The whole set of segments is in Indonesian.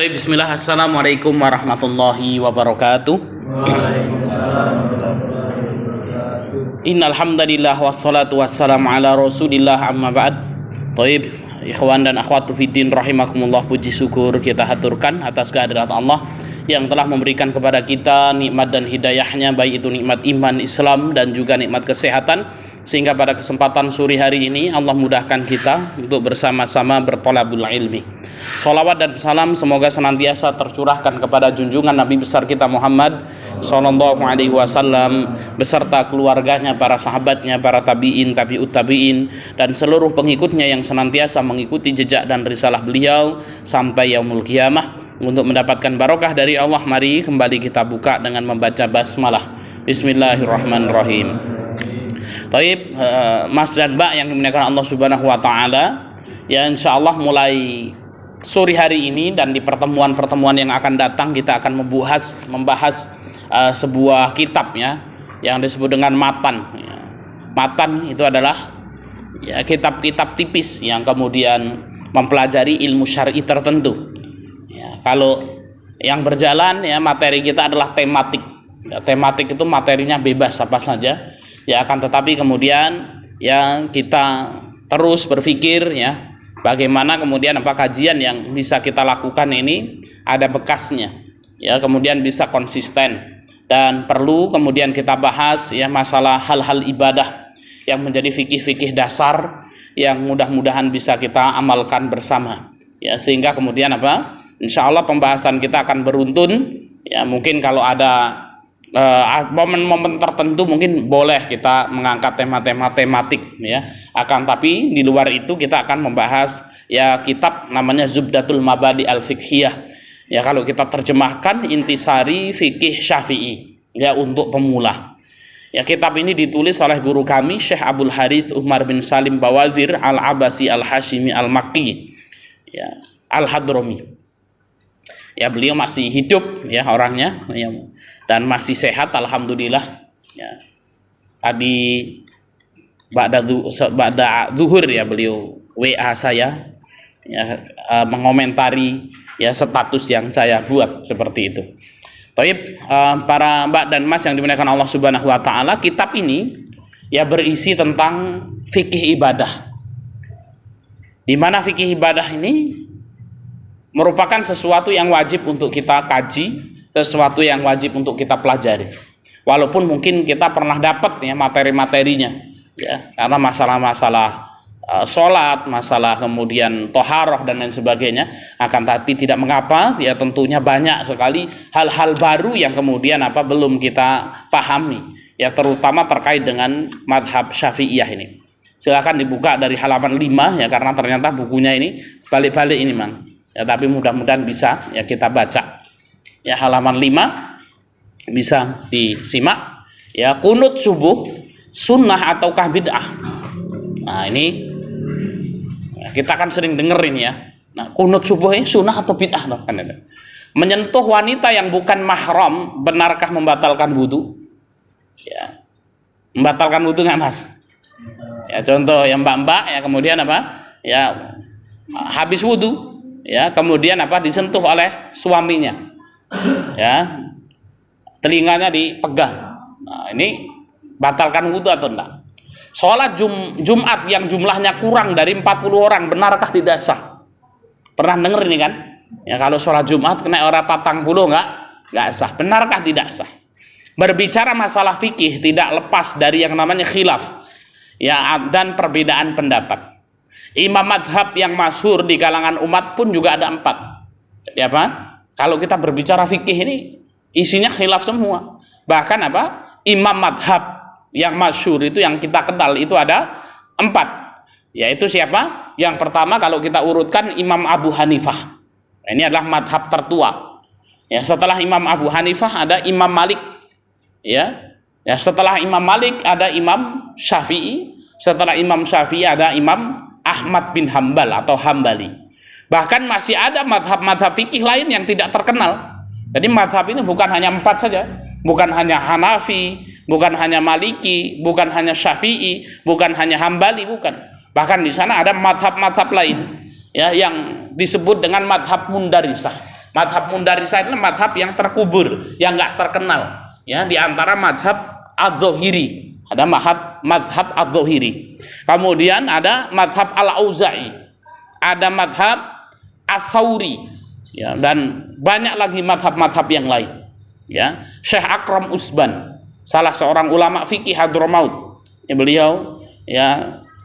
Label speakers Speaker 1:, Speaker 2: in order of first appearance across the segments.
Speaker 1: Baik, bismillah, assalamualaikum warahmatullahi wabarakatuh. Innal hamdalillah wassalatu wassalamu ala rasulillah amma ba'd. Baik, ikhwan dan akhwat fiddin rahimakumullah, puji syukur kita haturkan atas kehadirat Allah yang telah memberikan kepada kita nikmat dan hidayahnya, baik itu nikmat iman Islam dan juga nikmat kesehatan, sehingga pada kesempatan sore hari ini Allah mudahkan kita untuk bersama-sama bertolabul ilmi. Salawat dan salam semoga senantiasa tercurahkan kepada junjungan Nabi besar kita Muhammad sallallahu alaihi wasallam beserta keluarganya, para sahabatnya, para tabi'in, tabi'ut tabi'in, dan seluruh pengikutnya yang senantiasa mengikuti jejak dan risalah beliau sampai yaumul qiyamah. Untuk mendapatkan barokah dari Allah, mari kembali kita buka dengan membaca basmalah. Bismillahirrahmanirrahim. Taib, Mas dan Mbak yang dimuliakan Allah Subhanahu wa taala, ya insyaallah mulai sore hari ini dan di pertemuan-pertemuan yang akan datang kita akan membahas sebuah kitab ya yang disebut dengan matan. Ya. Matan itu adalah ya kitab-kitab tipis yang kemudian mempelajari ilmu syar'i tertentu. Ya, kalau yang berjalan ya materi kita adalah tematik. Ya, tematik itu materinya bebas apa saja. Ya, akan tetapi kemudian ya kita terus berpikir ya bagaimana kemudian apa kajian yang bisa kita lakukan ini ada bekasnya ya, kemudian bisa konsisten, dan perlu kemudian kita bahas ya masalah hal-hal ibadah yang menjadi fikih-fikih dasar yang mudah-mudahan bisa kita amalkan bersama ya, sehingga kemudian apa insyaallah pembahasan kita akan beruntun ya. Mungkin kalau ada momen-momen tertentu mungkin boleh kita mengangkat tema-tema tematik ya, akan tapi di luar itu kita akan membahas ya kitab namanya Zubdatul Mabadi Al-Fiqhiyah ya, kalau kita terjemahkan intisari fikih Syafi'i ya untuk pemula ya. Kitab ini ditulis oleh guru kami Syekh Abdul Harith Umar bin Salim Bawazir Al-Abasi Al-Hashimi Al-Makki ya Al-Hadrami ya. Beliau masih hidup ya orangnya ya, dan masih sehat alhamdulillah ya. Tadi ba'da zuhur ya beliau WA saya ya, mengomentari ya status yang saya buat seperti itu. Baik, para Mbak dan Mas yang dimuliakan Allah Subhanahu wa taala, kitab ini ya berisi tentang fikih ibadah, di mana fikih ibadah ini merupakan sesuatu yang wajib untuk kita kaji, sesuatu yang wajib untuk kita pelajari. Walaupun mungkin kita pernah dapat ya materi-materinya ya, karena masalah-masalah sholat, masalah kemudian toharoh dan lain sebagainya, akan tapi tidak mengapa ya, tentunya banyak sekali hal-hal baru yang kemudian apa belum kita pahami ya, terutama terkait dengan madhab Syafi'iyah ini. Silakan dibuka dari halaman 5 ya, karena ternyata bukunya ini balik-balik ini Mang ya, tapi mudah-mudahan bisa ya kita baca ya. Halaman 5 bisa disimak ya. Kunut subuh sunnah ataukah bid'ah? Nah ini ya, kita kan sering dengerin ya. Nah, kunut subuh ini sunnah atau bid'ah loh kan ada. Menyentuh wanita yang bukan mahram benarkah membatalkan wudu? Ya, membatalkan wudu nggak Mas? Ya, contoh yang mbak-mbak ya, kemudian apa ya habis wudu ya, kemudian apa disentuh oleh suaminya ya, telinganya dipegang. Nah, ini batalkan wudu atau enggak? Sholat Jumat yang jumlahnya kurang dari 40 orang benarkah tidak sah? Pernah denger ini kan ya, kalau sholat Jumat kena orang 40 enggak sah, benarkah tidak sah? Berbicara masalah fikih tidak lepas dari yang namanya khilaf ya, dan perbedaan pendapat. Imam madhab yang masyhur di kalangan umat pun juga ada 4. Jadi apa? Kalau kita berbicara fikih ini isinya khilaf semua. Bahkan apa? Imam madhab yang masyhur itu yang kita kenal itu ada 4. Yaitu siapa? Yang pertama kalau kita urutkan Imam Abu Hanifah. Ini adalah madhab tertua. Ya, setelah Imam Abu Hanifah ada Imam Malik. Ya. Ya, setelah Imam Malik ada Imam Syafi'i. Setelah Imam Syafi'i ada Imam Ahmad bin Hambal atau Hambali. Bahkan masih ada madhab-madhab fikih lain yang tidak terkenal. Jadi madhab ini bukan hanya 4 saja, bukan hanya Hanafi, bukan hanya Maliki, bukan hanya Syafi'i, bukan hanya Hambali, bukan. Bahkan di sana ada madhab-madhab lain ya, yang disebut dengan madhab mundarisah. Madhab Mundarisah itu madhab yang terkubur, yang nggak terkenal. Ya, di antara madhab Adz-Dzahiri, ada madhab Adz-Dzahiri. Kemudian ada madhab Al-Auza'i, ada madhab Ats-Tsauri, ya, dan banyak lagi madhab-madhab yang lain. Ya, Syekh Akram Usban, salah seorang ulama fikih Hadramaut. Ya, beliau, ya,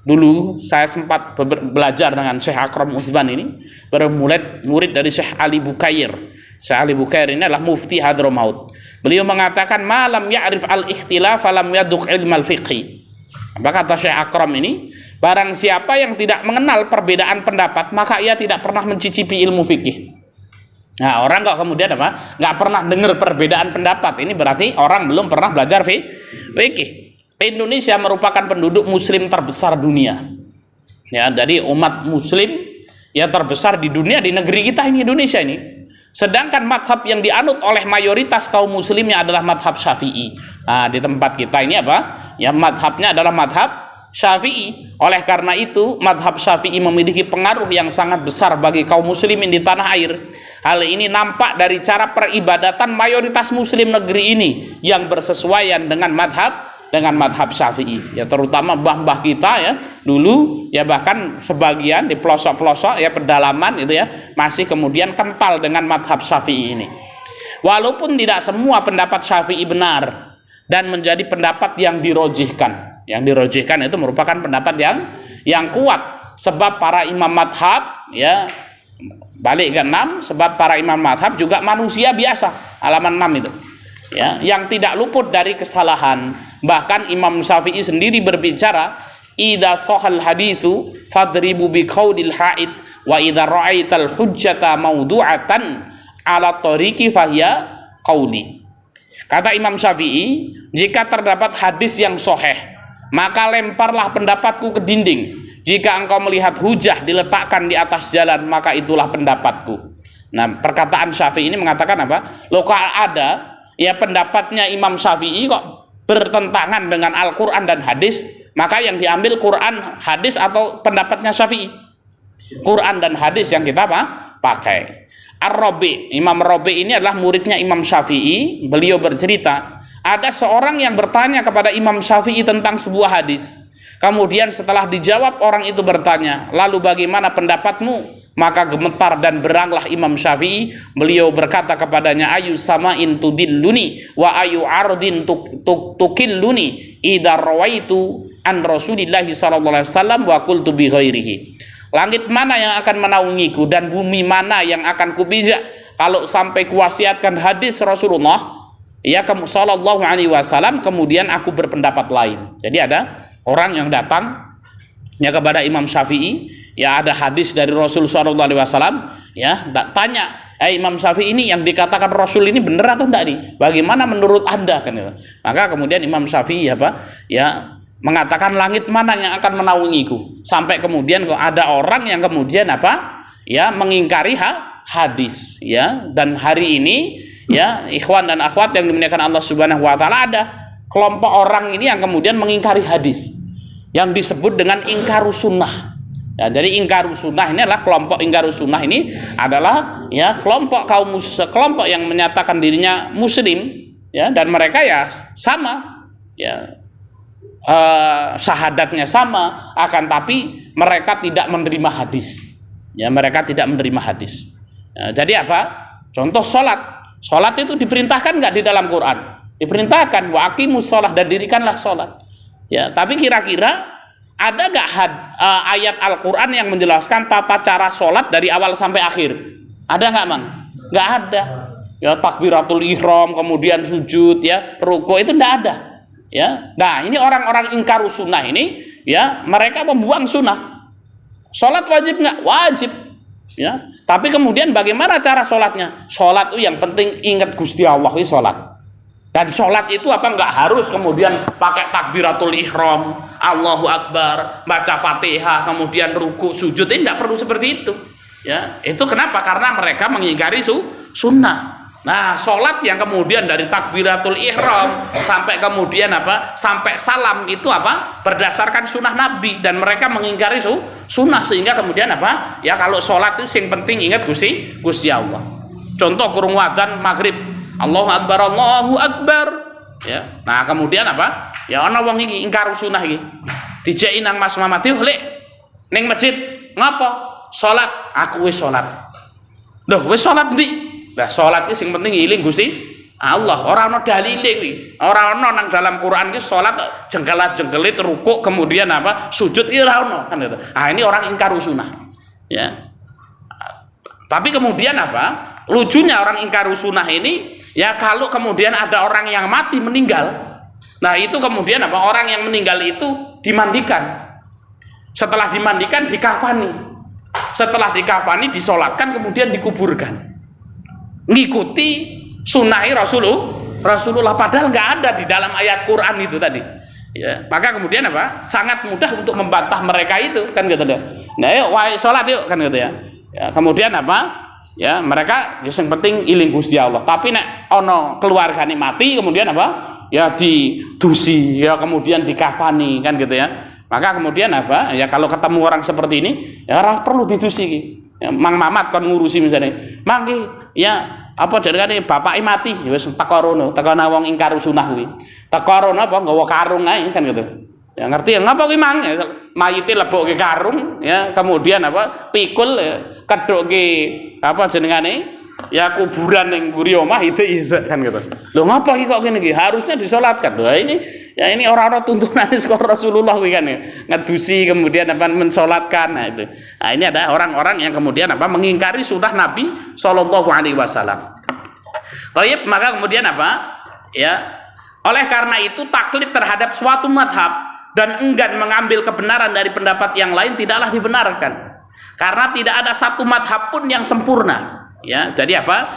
Speaker 1: dulu saya sempat belajar dengan Syekh Akram Usban ini, murid dari Syekh Ali Bukair. Syekh Ali Bukair ini adalah mufti Hadramaut. Beliau mengatakan malam ya'rif al-ikhtilaf falam yaduq ilmal fiqhi. Apa kata Syekh Akram ini? Barang siapa yang tidak mengenal perbedaan pendapat, maka ia tidak pernah mencicipi ilmu fikih. Nah, orang kok kemudian apa? Nggak pernah dengar perbedaan pendapat. Ini berarti orang belum pernah belajar fikih. Indonesia merupakan penduduk muslim terbesar dunia. Ya, jadi umat muslim ya terbesar di dunia, di negeri kita ini, Indonesia ini. Sedangkan madhab yang dianut oleh mayoritas kaum muslimnya adalah madhab Syafi'i. Nah, di tempat kita ini apa? Ya, madhabnya adalah madhab Syafi'i. Oleh karena itu, madhab Syafi'i memiliki pengaruh yang sangat besar bagi kaum muslimin di tanah air. Hal ini nampak dari cara peribadatan mayoritas muslim negeri ini yang bersesuaian dengan madhab Syafi'i, ya, terutama mbah-mbah kita ya dulu, ya, bahkan sebagian di pelosok-pelosok ya pedalaman itu ya masih kemudian kental dengan madhab Syafi'i ini. Walaupun tidak semua pendapat Syafi'i benar dan menjadi pendapat yang dirojihkan. Yang dirojihkan itu merupakan pendapat yang kuat, sebab para imam madhab, ya, balik ke 6, sebab para imam madhab juga manusia biasa, halaman 6 itu, ya, yang tidak luput dari kesalahan. Bahkan Imam Syafi'i sendiri berbicara, idza shahal haditsu fadribu bi qaulil haid wa idza ra'aital hujjata mawdu'atan ala tariqi fahiya qauli. Kata Imam Syafi'i, jika terdapat hadis yang sahih, maka lemparlah pendapatku ke dinding. Jika engkau melihat hujah diletakkan di atas jalan, maka itulah pendapatku. Nah, perkataan Syafi'i ini mengatakan apa? Loh, kalau ada ya pendapatnya Imam Syafi'i kok bertentangan dengan Al-Quran dan hadis, maka yang diambil Quran, hadis, atau pendapatnya Syafi'i? Quran dan hadis yang kita pakai. Ar-Rabi, Imam Rabi ini adalah muridnya Imam Syafi'i. Beliau bercerita, ada seorang yang bertanya kepada Imam Syafi'i tentang sebuah hadis. Kemudian setelah dijawab, orang itu bertanya, lalu bagaimana pendapatmu? Maka gemetar dan beranglah Imam Syafi'i. Beliau berkata kepadanya, ayu sama'in tudilluni wa ayu ardin tukilluni idza rawaitu an Rasulillahi sallallahu alaihi wasallam wa qultu bi ghairihi. Langit mana yang akan menaungiku dan bumi mana yang akan kupijak kalau sampai kuwasiatkan hadis Rasulullah ya sallallahu alaihi wasallam kemudian aku berpendapat lain. Jadi ada orang yang datang ya kepada Imam Syafi'i, ya, ada hadis dari Rasul sallallahu alaihi wasallam, ya, tanya, Imam Syafi'i, ini yang dikatakan Rasul ini benar atau enggak nih? Bagaimana menurut Anda, kan? Maka kemudian Imam Syafi'i ya mengatakan langit mana yang akan menaungiku, sampai kemudian kok ada orang yang kemudian ya mengingkari hadis, ya. Dan hari ini ya ikhwan dan akhwat yang dimuliakan Allah Subhanahu wa taala, ada kelompok orang ini yang kemudian mengingkari hadis yang disebut dengan ingkarus sunnah. Ya, jadi ingkarus sunnah ini adalah kelompok ingkarus sunnah ini adalah ya kelompok kelompok yang menyatakan dirinya muslim, ya, dan mereka ya sama, ya, syahadatnya sama, akan tapi mereka tidak menerima hadis, ya, mereka tidak menerima hadis. Ya, jadi apa? Contoh sholat itu diperintahkan nggak di dalam Quran? Diperintahkan, wa aqimus sholah, dan dirikanlah sholat. Ya, tapi kira-kira ada nggak ayat Al-Quran yang menjelaskan tata cara sholat dari awal sampai akhir? Ada nggak, Mang? Nggak ada. Ya, takbiratul ihram, kemudian sujud, ya, ruku, itu nggak ada. Ya, nah ini orang-orang ingkarus sunnah ini, ya, mereka membuang sunnah. Sholat wajib nggak? Wajib. Ya, tapi kemudian bagaimana cara sholatnya? Sholat itu yang penting ingat Gusti Allah itu sholat. Dan sholat itu nggak harus kemudian pakai takbiratul ihram, Allahu Akbar, baca Fatihah, kemudian ruku, sujud, ini tidak perlu seperti itu. Ya, itu kenapa? Karena mereka mengingkari sunnah. Nah, sholat yang kemudian dari takbiratul ihram sampai kemudian sampai salam itu berdasarkan sunnah Nabi, dan mereka mengingkari sunnah, sehingga kemudian ya kalau sholat itu yang penting ingat Gusti Allah. Contoh kurung wadzan maghrib, Allahu Akbar, ya. Nah kemudian apa? Ya ana wong iki ingkar sunah iki. Dijeki nang Mas Muhammad lek ning masjid ngapa? Salat, aku wis salat. Loh, wis salat ndi? Lah salat iki sing penting eling Gusti Allah, ora ana dalile kuwi. Ora ana nang dalam Quran iki salat jengkelat-jengkelit rukuk kemudian apa? Sujud iki ora ana kan gitu. Ah ini orang ingkar sunnah. Ya. Tapi kemudian apa? Lucunya orang ingkar sunnah ini ya kalau kemudian ada orang yang mati meninggal. Nah, itu kemudian apa? Orang yang meninggal itu dimandikan. Setelah dimandikan dikafani. Setelah dikafani disolatkan kemudian dikuburkan, ngikuti sunnah Rasulullah padahal nggak ada di dalam ayat Quran itu tadi ya. Maka kemudian apa, sangat mudah untuk membantah mereka itu kan gitu ya. Nah yuk wae sholat yuk kan gitu ya, ya kemudian apa ya, mereka ya yang penting iling Gusti Allah, tapi nek ono keluargane mati kemudian apa ya didusi ya, kemudian dikafani kan gitu ya. Maka kemudian apa ya, kalau ketemu orang seperti ini ya ora perlu didusi ya, Mang Mamat kon ngurusi misalnya mangki ya apa jenenge bapake mati ya wis teko rono, teko nang wong ingkar sunah kuwi teko rono apa nggawa karung ae kan gitu ya, ngerti ya ngapa kuwi mang ya, mayite lebokke karung ya, kemudian apa pikul ya, kedokke apa jenengane ya kuburan yang buri omah itu kan gitu. Loh ngapa iki kok gini, harusnya disolatkan. Loh ini ya, ini orang-orang tuntunan sekolah Rasulullah kan ya, ngedusi kemudian apa mensolatkan. Nah itu, nah ini ada orang-orang yang kemudian apa mengingkari sunnah Nabi Shallallahu Alaihi Wasallam. Baik, maka kemudian apa ya, oleh karena itu taklid terhadap suatu madhab dan enggan mengambil kebenaran dari pendapat yang lain tidaklah dibenarkan, karena tidak ada satu madhab pun yang sempurna. Ya, jadi apa?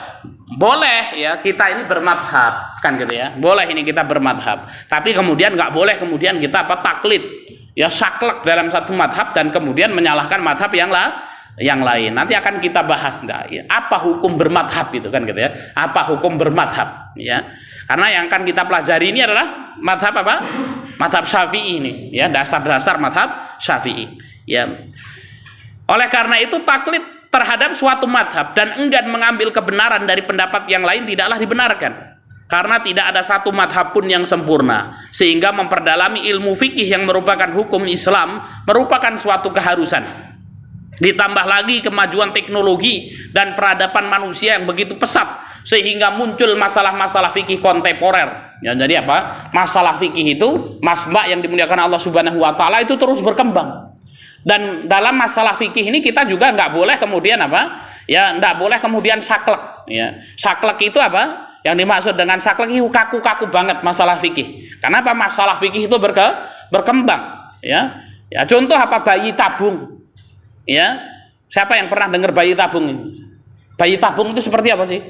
Speaker 1: Boleh ya kita ini bermadhab kan gitu ya. Boleh ini kita bermadhab. Tapi kemudian nggak boleh kemudian kita apa taklid ya, saklek dalam satu madhab dan kemudian menyalahkan madhab yang lain. Nanti akan kita bahas ya, apa hukum bermadhab itu kan gitu ya. Apa hukum bermadhab ya? Karena yang akan kita pelajari ini adalah madhab apa? Madhab Syafi'i ini ya, dasar-dasar madhab Syafi'i ya. Oleh karena itu taklid terhadap suatu madhab dan enggan mengambil kebenaran dari pendapat yang lain tidaklah dibenarkan, karena tidak ada satu madhab pun yang sempurna, sehingga memperdalami ilmu fikih yang merupakan hukum Islam merupakan suatu keharusan. Ditambah lagi kemajuan teknologi dan peradaban manusia yang begitu pesat sehingga muncul masalah-masalah fikih kontemporer ya. Jadi apa, masalah fikih itu, mas mbak yang dimuliakan Allah Subhanahu Wa Taala, itu terus berkembang. Dan dalam masalah fikih ini kita juga nggak boleh kemudian apa ya, nggak boleh kemudian saklek ya. Saklek itu apa, yang dimaksud dengan saklek itu kaku-kaku banget masalah fikih. Kenapa? Masalah fikih itu berkembang ya. Ya contoh apa, bayi tabung ya. Siapa yang pernah dengar bayi tabung ini? Bayi tabung itu seperti apa sih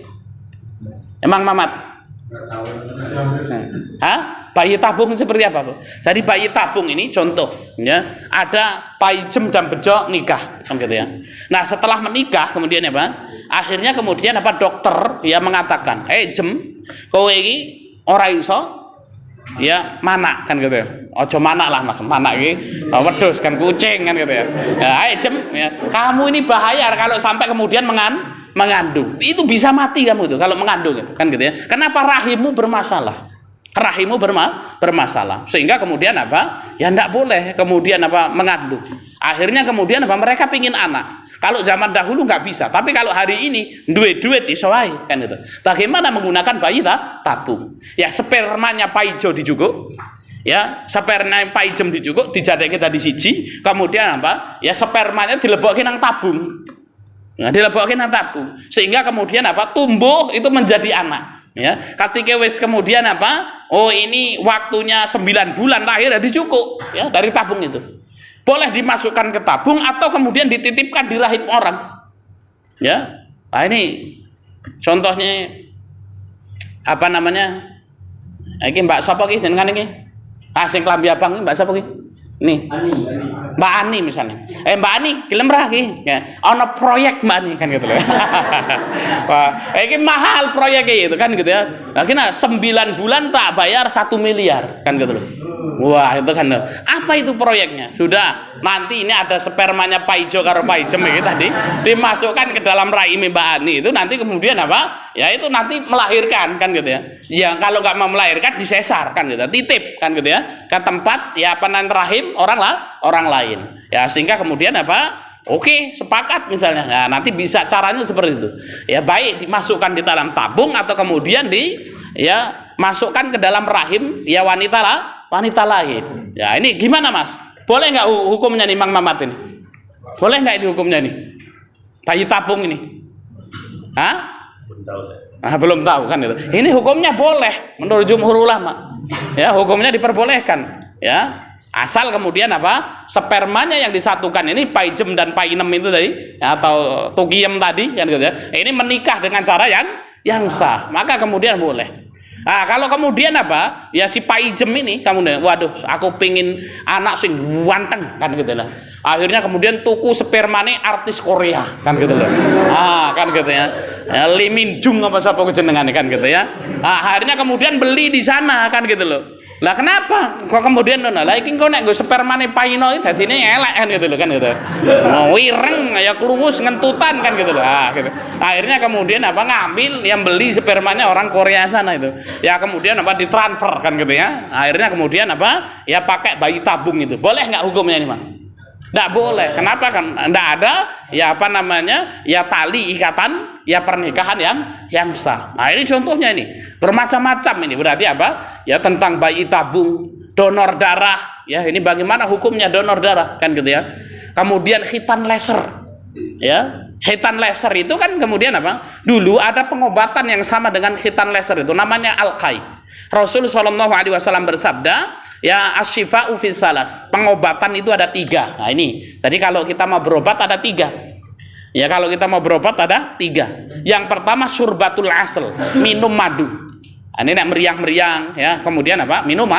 Speaker 1: emang Mamat? Hah? Bayi tabung seperti apa, Bu? Jadi bayi tabung ini contoh ya, ada paijem dan bejo nikah kan gitu ya. Nah setelah menikah kemudian apa, akhirnya kemudian apa, dokter ya mengatakan jem kowe iki ora iso ya mana kan gitu ya, ojo mana lah mas, mana iki wedhus kan kucing kan gitu ya. Ya jem ya, kamu ini bahaya kalau sampai kemudian mengandung, itu bisa mati kamu itu kalau mengandung gitu kan gitu ya. Kenapa? Rahimmu bermasalah, rahimu bermasalah, sehingga kemudian apa ya ndak boleh kemudian apa mengandung. Akhirnya kemudian apa, mereka pingin anak. Kalau zaman dahulu nggak bisa, tapi kalau hari ini duit iso wae kan itu. Bagaimana menggunakan bayi tabung ya, spermanya paijo dijuguk ya, spermanya paijem dijuguk dijadeke tadi siji, kemudian apa ya, spermanya dilebokke nang tabung. Nah, dilebokke nang tabung sehingga kemudian apa, tumbuh itu menjadi anak ya. Ketika wis kemudian apa, oh ini waktunya 9 bulan lahir ya, dicukuk ya dari tabung itu. Boleh dimasukkan ke tabung atau kemudian dititipkan di rahim orang ya. Nah ini contohnya apa namanya, iki Mbak sapa iki jenengan iki? Ah sing klambi abang iki Mbak sapa iki? Nih, Mbak Ani misalnya. Mbak Ani, gelem ra iki? Ya, ana proyek Mbak Ani kan gitu loh. Wah, ini mahal proyeknya itu kan gitu ya. Nah, kena 9 bulan tak bayar 1 miliar kan gitu loh. Wah, itu kan. Apa itu proyeknya? Sudah, nanti ini ada spermanya Pak Ijo karo Pak Ijem ini tadi dimasukkan ke dalam rahim Mbak Ani, itu nanti kemudian apa? Ya itu nanti melahirkan kan gitu ya. Ya kalau nggak mau melahirkan disesar kan gitu. Titip kan gitu ya. Ke tempat ya panan rahim orang lain. Ya sehingga kemudian apa? Oke, sepakat misalnya. Nah, nanti bisa caranya seperti itu. Ya baik dimasukkan di dalam tabung atau kemudian masukkan ke dalam rahim ya wanita lain. Ya ini gimana Mas? Boleh nggak hukumnya nih Mang Mamat ini? Boleh nggak ini hukumnya nih? Bayi tabung ini? Hah? Belum tahu saya. Belum tahu kan itu. Ini hukumnya boleh menurut jumhur ulama. Ya, hukumnya diperbolehkan. Ya, asal kemudian apa? Spermanya yang disatukan ini Paijem dan Painem itu tadi atau Tugiem tadi kan gitu ya. Ini menikah dengan cara yang sah, maka kemudian boleh. Nah, kalau kemudian apa? Ya si Paijem ini kemudian, waduh, aku pingin anak sing ganteng kan gitu lah. Akhirnya kemudian tuku spermane artis Korea kan gitu loh. Kan gitu ya. Lee Min Jung apa siapa kejenengan kan gitu ya. Akhirnya kemudian beli di sana kan gitu loh. Lah kenapa kok kemudian lah iki kok nek nggo spermane Paino iki dadine elek kan gitu loh kan gitu. Wireng ya kluwus ngentutan kan gitu loh. Gitu. Akhirnya kemudian apa ngambil yang beli spermanya orang Korea sana itu. Ya kemudian apa ditransfer kan gitu ya. Akhirnya kemudian apa? Ya pakai bayi tabung itu. Boleh nggak hukumnya ini, Bang? Nggak boleh. Kenapa? Kan nggak ada ya apa namanya ya tali ikatan ya pernikahan yang sah. Nah ini contohnya ini bermacam-macam ini berarti apa ya tentang bayi tabung, donor darah ya ini bagaimana hukumnya donor darah kan gitu ya. Kemudian khitan laser ya khitan laser itu kan kemudian apa dulu ada pengobatan yang sama dengan khitan laser itu namanya al-kai. Rasul Shallallahu Alaihi Wasallam bersabda, ya asyifa'u fi salas, pengobatan itu ada 3. Nah ini, jadi kalau kita mau berobat ada 3. Ya kalau kita mau berobat ada 3. Yang pertama surbatul asl, minum madu. Nah, ini meriang-meriang, ya kemudian apa? Minum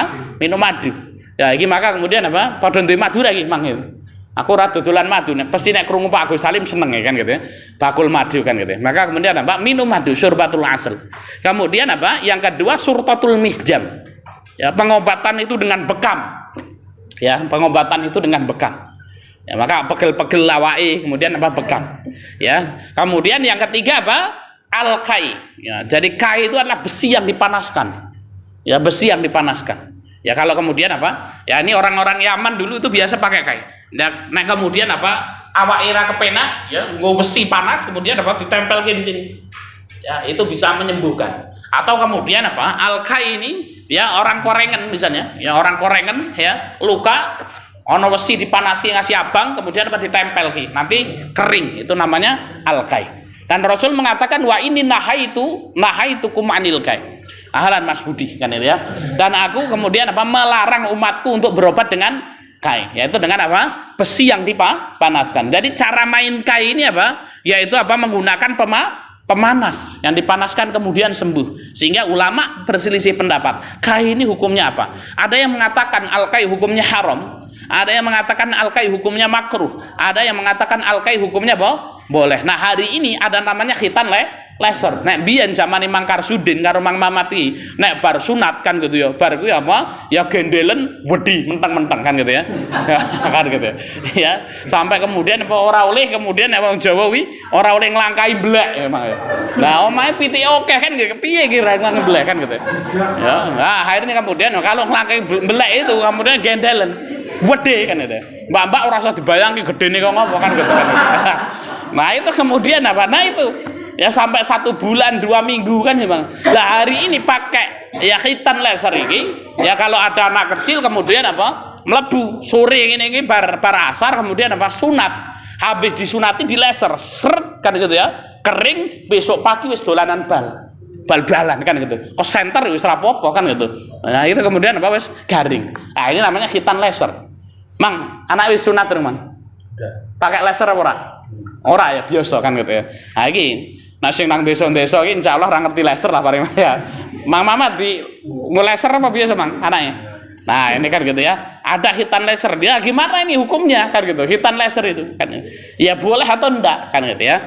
Speaker 1: madu. Ya ini maka kemudian apa? Padha duwe madu lagi mang itu. Aku ora dodolan madu, pasti nek krungu Pak Agus Salim seneng ya kan gitu ya. Bakul madu kan gitu ya. Maka kemudian apa? Minum madu surbatul asl. Kemudian apa? Yang kedua surtatul mihjam. Ya, pengobatan itu dengan bekam. Ya, pengobatan itu dengan bekam. Ya, maka pegel-pegel lawai, kemudian apa bekam. Ya. Kemudian yang ketiga apa? Al-kai. Ya, jadi kai itu adalah besi yang dipanaskan. Ya, besi yang dipanaskan. Ya, kalau kemudian apa? Ya, ini orang-orang Yaman dulu itu biasa pakai kai. Nah, kemudian apa? Awak era kepena, ya, nggo besi panas, kemudian apa? Ditempel di sini. Ya, itu bisa menyembuhkan. Atau kemudian apa? Al-kai ini ya orang korengan misalnya, ya orang korengan ya luka ono besi dipanasi ngasih abang kemudian apa ditempel nanti kering itu namanya al-kai. Dan Rasul mengatakan wa ini nahaitukum anil kai. Ahlan Mas Budi kan itu ya. Dan aku kemudian apa melarang umatku untuk berobat dengan kai, yaitu dengan apa? Besi yang dipanaskan. Jadi cara main kai ini apa? Yaitu apa menggunakan pemanas yang dipanaskan kemudian sembuh. Sehingga ulama berselisih pendapat. Kai ini hukumnya apa? Ada yang mengatakan al-kai hukumnya haram, ada yang mengatakan al-kai hukumnya makruh, ada yang mengatakan al-kai hukumnya boleh. Nah, hari ini ada namanya khitan laser. Nek biyen zamane Mang Karsudin karo Mang Mamat iki nek bar sunat kan gitu ya. Bar kuwi apa? Ya gendelen wedi menteng-menteng kan gitu ya. Kan gitu ya. Ya, sampai kemudian apa ora oleh kemudian nek wong Jawa kuwi ora oleh nglangkai blek ya Mang. Nah, omahe pitike akeh kan gitu. Piye kira nglangkai blek kan gitu. Ya, nah akhirnya kemudian kalau nglangkai blek itu kemudian gendelen wedi kan gitu. Mbak-mbak ora usah dibayangke gedene kok ngopo kan gitu kan. Nah, itu kemudian apa? Nah, itu ya sampai 1 bulan 2 minggu kan ya Bang. Nah hari ini pakai ya khitan laser ini ya kalau ada anak kecil kemudian apa melebu sore ini bar asar kemudian apa sunat habis disunati di laser seret kan gitu ya kering besok pagi wis dolanan bal-balan kan gitu kok center wis rapopo kan gitu. Nah itu kemudian apa wis garing. Nah ini namanya khitan laser. Mang anak wis sunat tuh Mang pakai laser apa ora ya biasa kan gitu ya. Nah iki nah sing nang desa-desa iki insyaallah ora ngerti laser lah paling ya. Mang Mamat di laser apa biasa Mang anaknya? Nah ini kan gitu ya, ada hitan laser, dia gimana ini hukumnya kan gitu, hitan laser itu kan, ya boleh atau enggak kan gitu ya.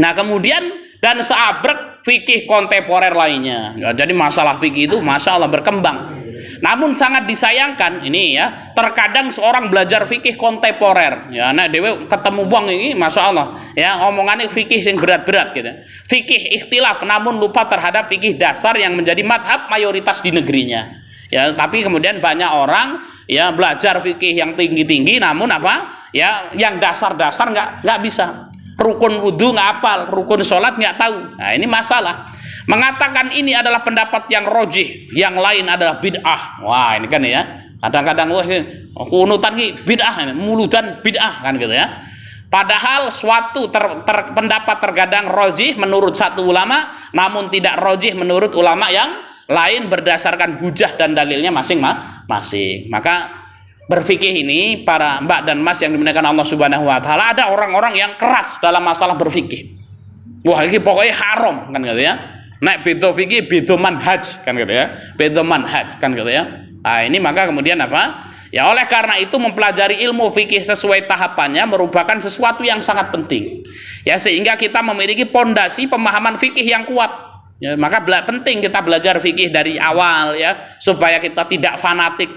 Speaker 1: Nah kemudian dan seabrek fikih kontemporer lainnya, ya, jadi masalah fikih itu masya Allah berkembang. Namun sangat disayangkan ini ya, terkadang seorang belajar fikih kontemporer ya, nah dewe ketemu bang ini masya Allah ya, omongannya fikih yang berat-berat gitu, fikih ikhtilaf namun lupa terhadap fikih dasar yang menjadi madhab mayoritas di negerinya ya. Tapi kemudian banyak orang ya belajar fikih yang tinggi-tinggi namun apa ya, yang dasar-dasar nggak bisa, rukun wudhu nggak hafal, rukun sholat nggak tahu. Nah ini masalah. Mengatakan ini adalah pendapat yang rojih, yang lain adalah bid'ah. Wah ini kan ya, kadang-kadang wah kunutan ini bid'ah, muludan bid'ah kan gitu ya. Padahal suatu pendapat terkadang rojih menurut satu ulama, namun tidak rojih menurut ulama yang lain berdasarkan hujah dan dalilnya masing-masing. Maka berfikih ini para mbak dan mas yang dimuliakan Allah Subhanahu wa taala, ada orang-orang yang keras dalam masalah berfikih. Wah ini pokoknya haram kan gitu ya. Nek beda fikih beda manhaj kan gitu ya. Beda manhaj kan gitu ya. Nah, ini maka kemudian apa? Ya oleh karena itu mempelajari ilmu fikih sesuai tahapannya merupakan sesuatu yang sangat penting. Ya sehingga kita memiliki pondasi pemahaman fikih yang kuat. Ya, maka penting kita belajar fikih dari awal ya, supaya kita tidak fanatik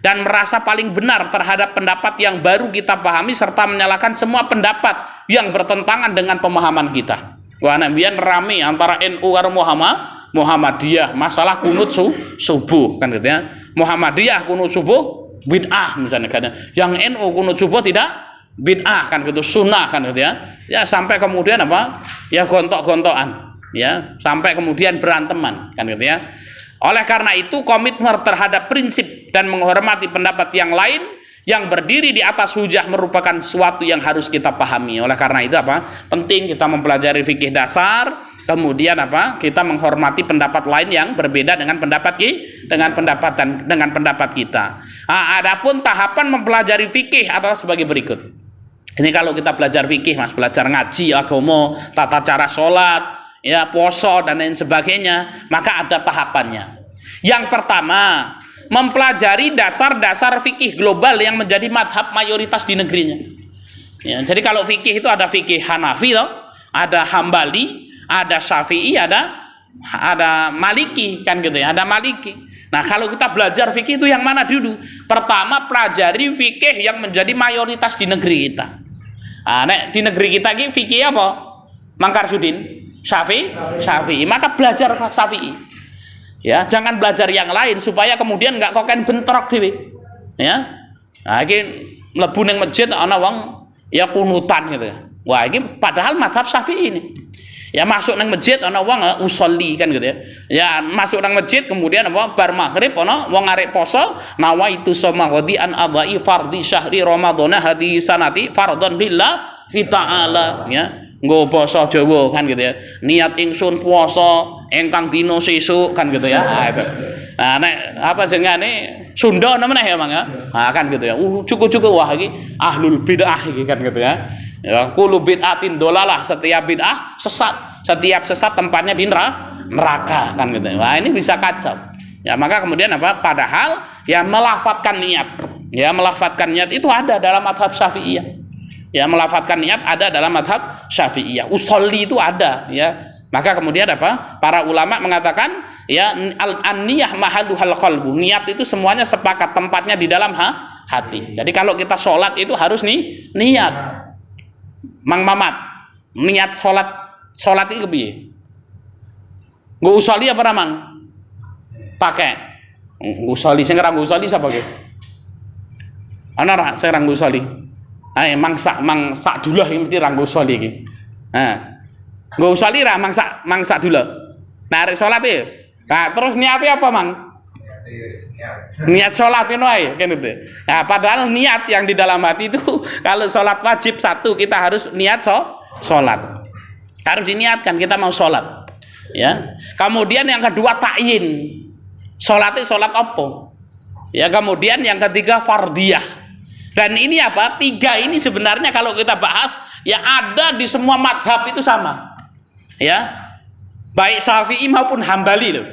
Speaker 1: dan merasa paling benar terhadap pendapat yang baru kita pahami serta menyalahkan semua pendapat yang bertentangan dengan pemahaman kita. Wah nabian rame antara NU karo Muhammadiyah masalah kunut subuh kan gitu ya. Muhammadiyah kunut subuh bid'ah misalnya kan. Yang NU kunut subuh tidak bid'ah kan gitu, sunnah kan gitu ya. Ya sampai kemudian apa? Ya gontok-gontokan ya, sampai kemudian beranteman kan gitu ya. Oleh karena itu komitmen terhadap prinsip dan menghormati pendapat yang lain yang berdiri di atas hujah merupakan sesuatu yang harus kita pahami. Oleh karena itu apa? Penting kita mempelajari fikih dasar, kemudian apa? Kita menghormati pendapat lain yang berbeda dengan pendapat kita. Nah, adapun tahapan mempelajari fikih adalah sebagai berikut. Ini kalau kita belajar fikih, Mas, belajar ngaji agama, tata cara sholat, ya poso dan lain sebagainya, maka ada tahapannya. Yang pertama, mempelajari dasar-dasar fikih global yang menjadi madhab mayoritas di negerinya. Ya, jadi kalau fikih itu ada fikih Hanafi, ada Hambali, ada Syafi'i, ada Maliki kan gitu ya, ada Maliki. Nah kalau kita belajar fikih itu yang mana dulu? Pertama pelajari fikih yang menjadi mayoritas di negeri kita. Nah, di negeri kita ini fikih apa? Mangkar Sudin, Syafi'i. Maka belajar Syafi'i. Ya, jangan belajar yang lain supaya kemudian nggak koken bentrok dewe. Ya. Nah, iki mlebu ning masjid ana wong ya kunutan gitu ya. Wah, ini padahal mazhab Syafi'i ini. Ya masuk nang masjid ana wong usolli kan gitu ya. Ya masuk nang masjid kemudian apa bar maghrib ana wong arek poso nawaitu samaghdi an adai fardhi syahri ramadhana hadi sanati fardhon billah ta'ala ya. Nggo poso Jawa kan gitu ya. Niat ingsun puasa engkang dina sesuk kan gitu ya. Nah itu. Nah nek apa jenenge Sunda meneh ya Mang ya. Nah kan gitu ya. Cukup-cukup wah iki ahlul bid'ah iki kan gitu ya. Ya kullu bid'atin dolalah, setiap bid'ah sesat. Setiap sesat tempatnya di neraka kan gitu. Wah ini bisa kacau. Ya maka kemudian apa? Padahal ya melafadzkan niat. Ya melafadzkan niat itu ada dalam mazhab Syafi'iyah. Ya melafadzkan niat ada dalam mazhab Syafi'iyah. Usolli itu ada ya. Maka kemudian apa? Para ulama mengatakan ya an-niyah mahalluhal qalbu. Niat itu semuanya sepakat tempatnya di dalam hati. Jadi kalau kita sholat itu harus niat. Mang Mamat, niat sholat itu piye? Nggo usolli apa Mang? Pakai. Usolli sing ora usolli sapa ge? Ana ra sing ora usolli? Ae mangsa dulu iki mesti ra usolli iki. Nggo usolli ra mangsa dulu. Nah arek salat e. Nah terus niate apa, Mang? Niat sholat itu aja kan itu. Nah padahal niat yang di dalam hati itu kalau sholat wajib satu kita harus niat sholat. Harus diniatkan kita mau sholat. Ya. Kemudian yang kedua ta'yin. Sholatnya sholat apa? Ya kemudian yang ketiga fardiyah. Dan ini apa? Tiga ini sebenarnya kalau kita bahas ya ada di semua madhab itu sama. Ya. Baik Syafi'i maupun Hambali loh.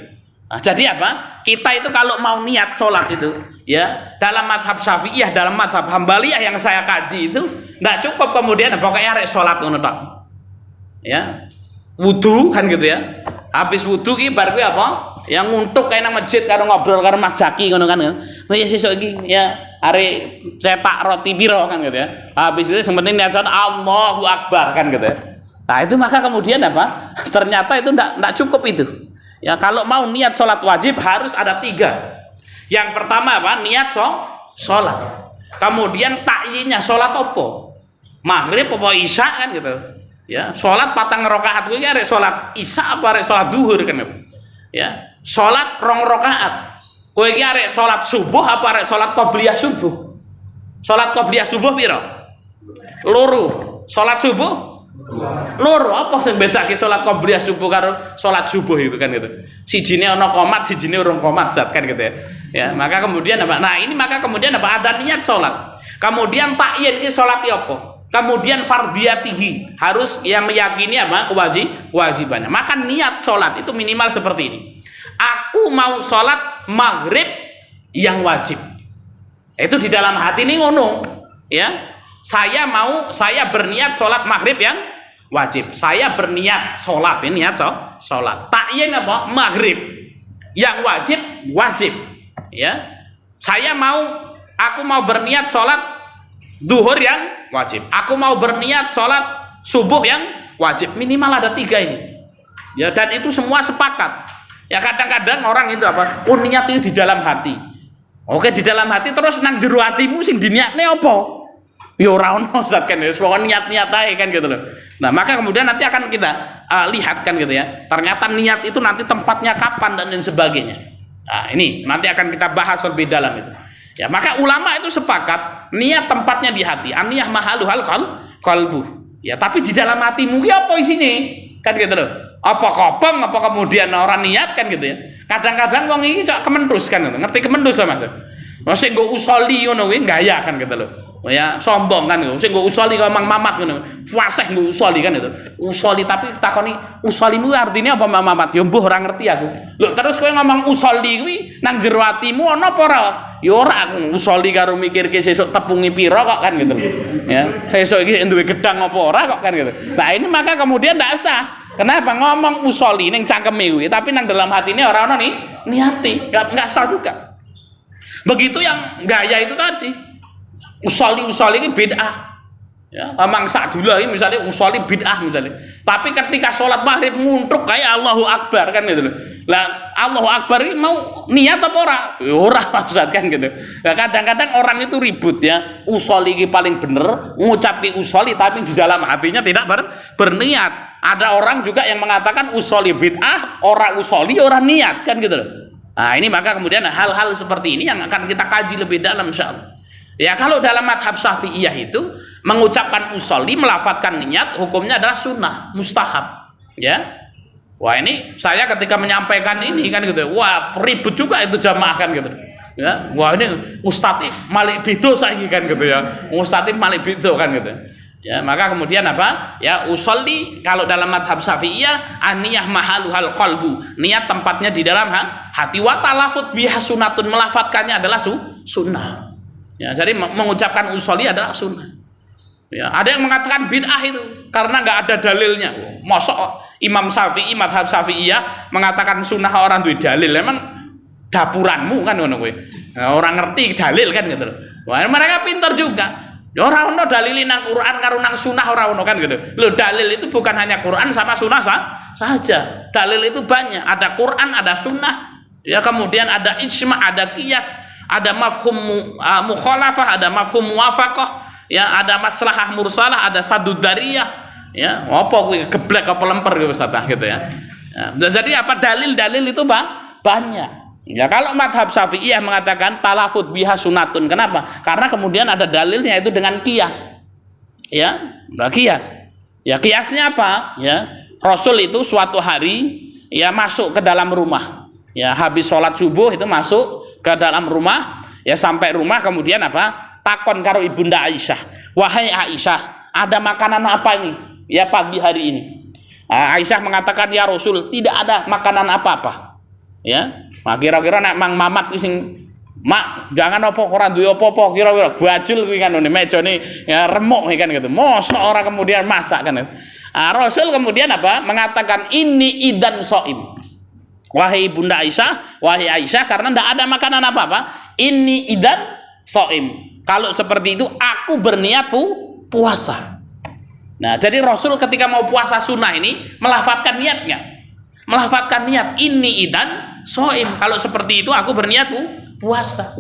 Speaker 1: Nah, jadi apa? kita itu kalau mau niat sholat itu, ya dalam madhab Syafi'iyah, dalam madhab Hambaliyah yang saya kaji itu, nggak cukup kemudian pokoknya arek sholat ngono tok. Ya, wudu kan gitu ya. Habis wudu ki bar kuwi apa? Yang nguntuk kayak nang masjid karo ngobrol karo Mas Jaki ngono kan. Ya sesuk iki ya arek cetak roti piro kan gitu ya. Habis itu yang penting niat sholat Allahu Akbar kan gitu ya. Nah itu maka kemudian apa? Ternyata itu nggak cukup itu. Ya kalau mau niat sholat wajib harus ada 3. Yang pertama apa? Niat sholat. Kemudian takyinnya sholat apa? Maghrib apa isya kan gitu. Ya sholat 4 rakaat kuwi arek sholat isya apa arek sholat duhur kan. Ya sholat 2 rakaat. Kowe iki arek sholat subuh apa arek sholat qobliyah subuh? Sholat qobliyah subuh piro? Loro. Sholat subuh loro. Apa sing bedake salat qobliyah subuh karo salat subuh itu kan gitu. Sijine ana qomat, sijine urung qomat zat kan gitu ya. Ya, maka kemudian apa? Nah, ini maka kemudian apa? Ada niat salat. Kemudian takyin ki salat apa? Kemudian fardiyatihi, harus yang meyakini apa? Kewajibannya. Maka niat salat itu minimal seperti ini. Aku mau salat maghrib yang wajib. Itu di dalam hati ini ngono, ya. Saya berniat sholat maghrib yang wajib. Saya berniat sholat, ini niat sholat. Takyin apa? Maghrib yang wajib. Ya, aku mau berniat sholat duhur yang wajib. Aku mau berniat sholat subuh yang wajib. Minimal ada 3 ini. Ya, dan itu semua sepakat. Ya kadang-kadang orang itu apa? Oh niat itu di dalam hati. Oke di dalam hati terus nang jero hatimu sing diniatne apa? Ya ora ono zat kan ya, pokoknya niat-niat aja kan gitu loh. Nah, maka kemudian nanti akan kita lihat kan gitu ya. Ternyata niat itu nanti tempatnya kapan dan lain sebagainya. Nah, ini nanti akan kita bahas lebih dalam itu. Ya, maka ulama itu sepakat niat tempatnya di hati. Aniyah mahaluhal qalbu. Ya, tapi di dalam hatimu ki apa isine? Kan gitu loh. Apa kopong apa kemudian orang niat kan gitu ya. Kadang-kadang wong iki cok kemendus kan gitu. Ngerti kemendus Mas? Masih nggo usoli ngono kuwi gaya kan gitu loh. Ya sombong kan sing nggo usoli ngomong mamat ngono. Fasih nggo usoli kan itu. Usoli tapi takoni usolimu artinya apa mamat? Ya mbuh ora ngerti aku. Lho terus kowe ngomong usoli kuwi nang jero atimu ana apa ora? Ya ora aku usoli karo mikirke sesuk tepungi pira kok kan gitu. Ya, sesuk iki duwe gedang apa ora kok kan gitu. Nah, ini maka kemudian ndak sah. Kenapa ngomong usoli ning cangkeme kuwi tapi nang dalam hati ini ora ono nih niati. Enggak sah juga. Begitu yang gaya itu tadi. Usoli ini bid'ah. Ya, mangsa dulu ini misalnya usoli bid'ah misalnya. Tapi ketika sholat maghrib nguntuk kayak Allahu Akbar kan gitu loh. Lah Allahu Akbar ini mau niat apa ora? Ya ora Ustaz kan gitu. Nah, kadang-kadang orang itu ribut ya. Usoli ini paling bener, ngucap di usoli tapi di dalam hatinya tidak berniat. Ada orang juga yang mengatakan usoli bid'ah, ora usoli, ora niat kan gitu loh. Nah, ini maka kemudian hal-hal seperti ini yang akan kita kaji lebih dalam insyaallah. Ya kalau dalam madhab Syafi'iyah itu mengucapkan usolli, melafadzkan niat hukumnya adalah sunnah, mustahab. Ya, wah ini saya ketika menyampaikan ini kan gitu, wah ribut juga itu jamaah kan gitu. Ya, wah ini Ustadz malik bido saya kan gitu ya, Ustadz malik bido kan gitu. Ya maka kemudian apa? Ya usolli kalau dalam madhab Syafi'iyah aniyah mahaluhal qalbu, niat tempatnya di dalam hati. Wa talafut biha sunatun, melafadzkannya adalah sunnah. Ya, jadi mengucapkan usolli adalah sunnah. Ya, ada yang mengatakan bid'ah itu karena nggak ada dalilnya. Mosok Imam Syafi'i madhab Syafi'iyah mengatakan sunnah orang duwe dalil, emang dapuranmu kan ngono kowe. Nah, orang ngerti dalil kan gitu. Wah, mereka pintar juga. Ya ora ono dalil nang Quran karo nang sunnah ora ono kan gitu. Loh, dalil itu bukan hanya Quran sama sunnah saja. Dalil itu banyak. Ada Quran, ada sunnah. Ya kemudian ada ijma', ada qiyas, ada mafhum mukhalafah, ada mafhum muwafaqah, ya ada maslahah mursalah, ada sadud dariyah. Ya, apa kuwi geblek apa lemper gitu Ustaz gitu ya. Ya. Jadi apa dalil-dalil itu banyak. Ya kalau madhab Syafi'iyah mengatakan talafut biha sunatun. Kenapa? Karena kemudian ada dalilnya itu dengan kias. Ya, kias. Ya kiasnya apa? Ya, Rasul itu suatu hari ya masuk ke dalam rumah. Ya habis sholat subuh itu masuk ke dalam rumah. Ya sampai rumah kemudian apa? Takon karo ibunda Aisyah. Wahai Aisyah, ada makanan apa ini? Ya pagi hari ini. Aisyah mengatakan ya Rasul tidak ada makanan apa-apa. Ya, nah, kira-kira nek Mang Mamat sing mak jangan apa ora duwe apa-apa kira-kira bajul kuwi kan ngene mejane ya remuk kan gitu. Mosok ora kemudian masak kan. Rasul kemudian apa? Mengatakan ini idan soim. Wahai Bunda Aisyah, wahai Aisyah, karena tidak ada makanan apa-apa. Ini idan soim. Kalau seperti itu aku berniat puasa. Nah, jadi Rasul ketika mau puasa sunnah ini melafadzkan niat nggak? Melafadzkan niat ini idan soim. Kalau seperti itu aku berniat puasa.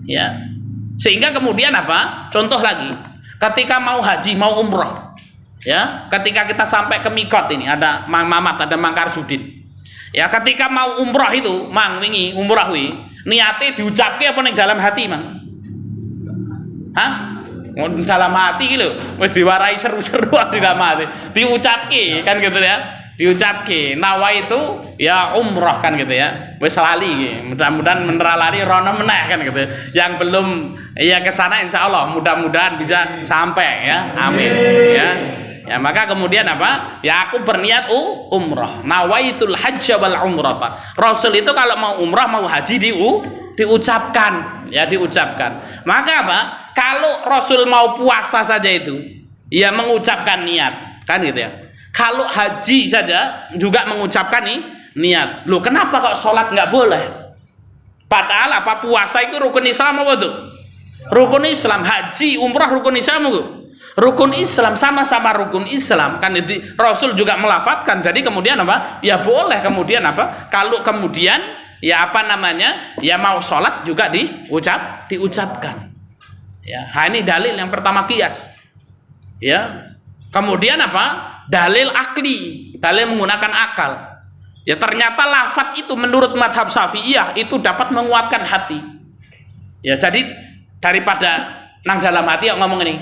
Speaker 1: Ya. Sehingga kemudian apa? Contoh lagi, ketika mau haji, mau umroh, ya, ketika kita sampai ke mikot ini ada Mang Mamat, ada Mang Karsudin. Ya, ketika mau umroh itu, Mang wingi umroh wi, niatnya diucapke apa ning dalam hati, Mang? Hah? Dalam hati gitu, wis diwarai seru-seru di dalam hati, diucapke kan gitu ya, diucapke nawa itu ya umroh kan gitu ya, wis lali gitu. Mudah-mudahan meneralari rono meneh kan gitu, yang belum ya kesana insya Allah mudah-mudahan bisa sampai ya, amin ya. Ya, maka kemudian apa? Ya aku berniat umrah. Nawaitul hajj wal umrah. Rasul itu kalau mau umrah mau haji diucapkan, ya diucapkan. Maka apa? Kalau Rasul mau puasa saja itu, ya mengucapkan niat, kan gitu ya. Kalau haji saja juga mengucapkan niat. Loh, kenapa kok sholat nggak boleh? Padahal apa puasa itu rukun Islam apa tuh? Rukun Islam, haji, umrah rukun Islam itu. Rukun Islam, sama-sama rukun Islam kan. Rasul juga melafadzkan. Jadi kemudian apa? Ya boleh kemudian apa? Kalau kemudian ya apa namanya? Ya mau sholat juga diucapkan. Ya, nah ini dalil yang pertama qiyas. Ya. Kemudian apa? Dalil akli, dalil menggunakan akal. Ya ternyata lafadz itu menurut madhab Syafi'iyah itu dapat menguatkan hati. Ya jadi daripada nang dalam hati yang ngomong ini,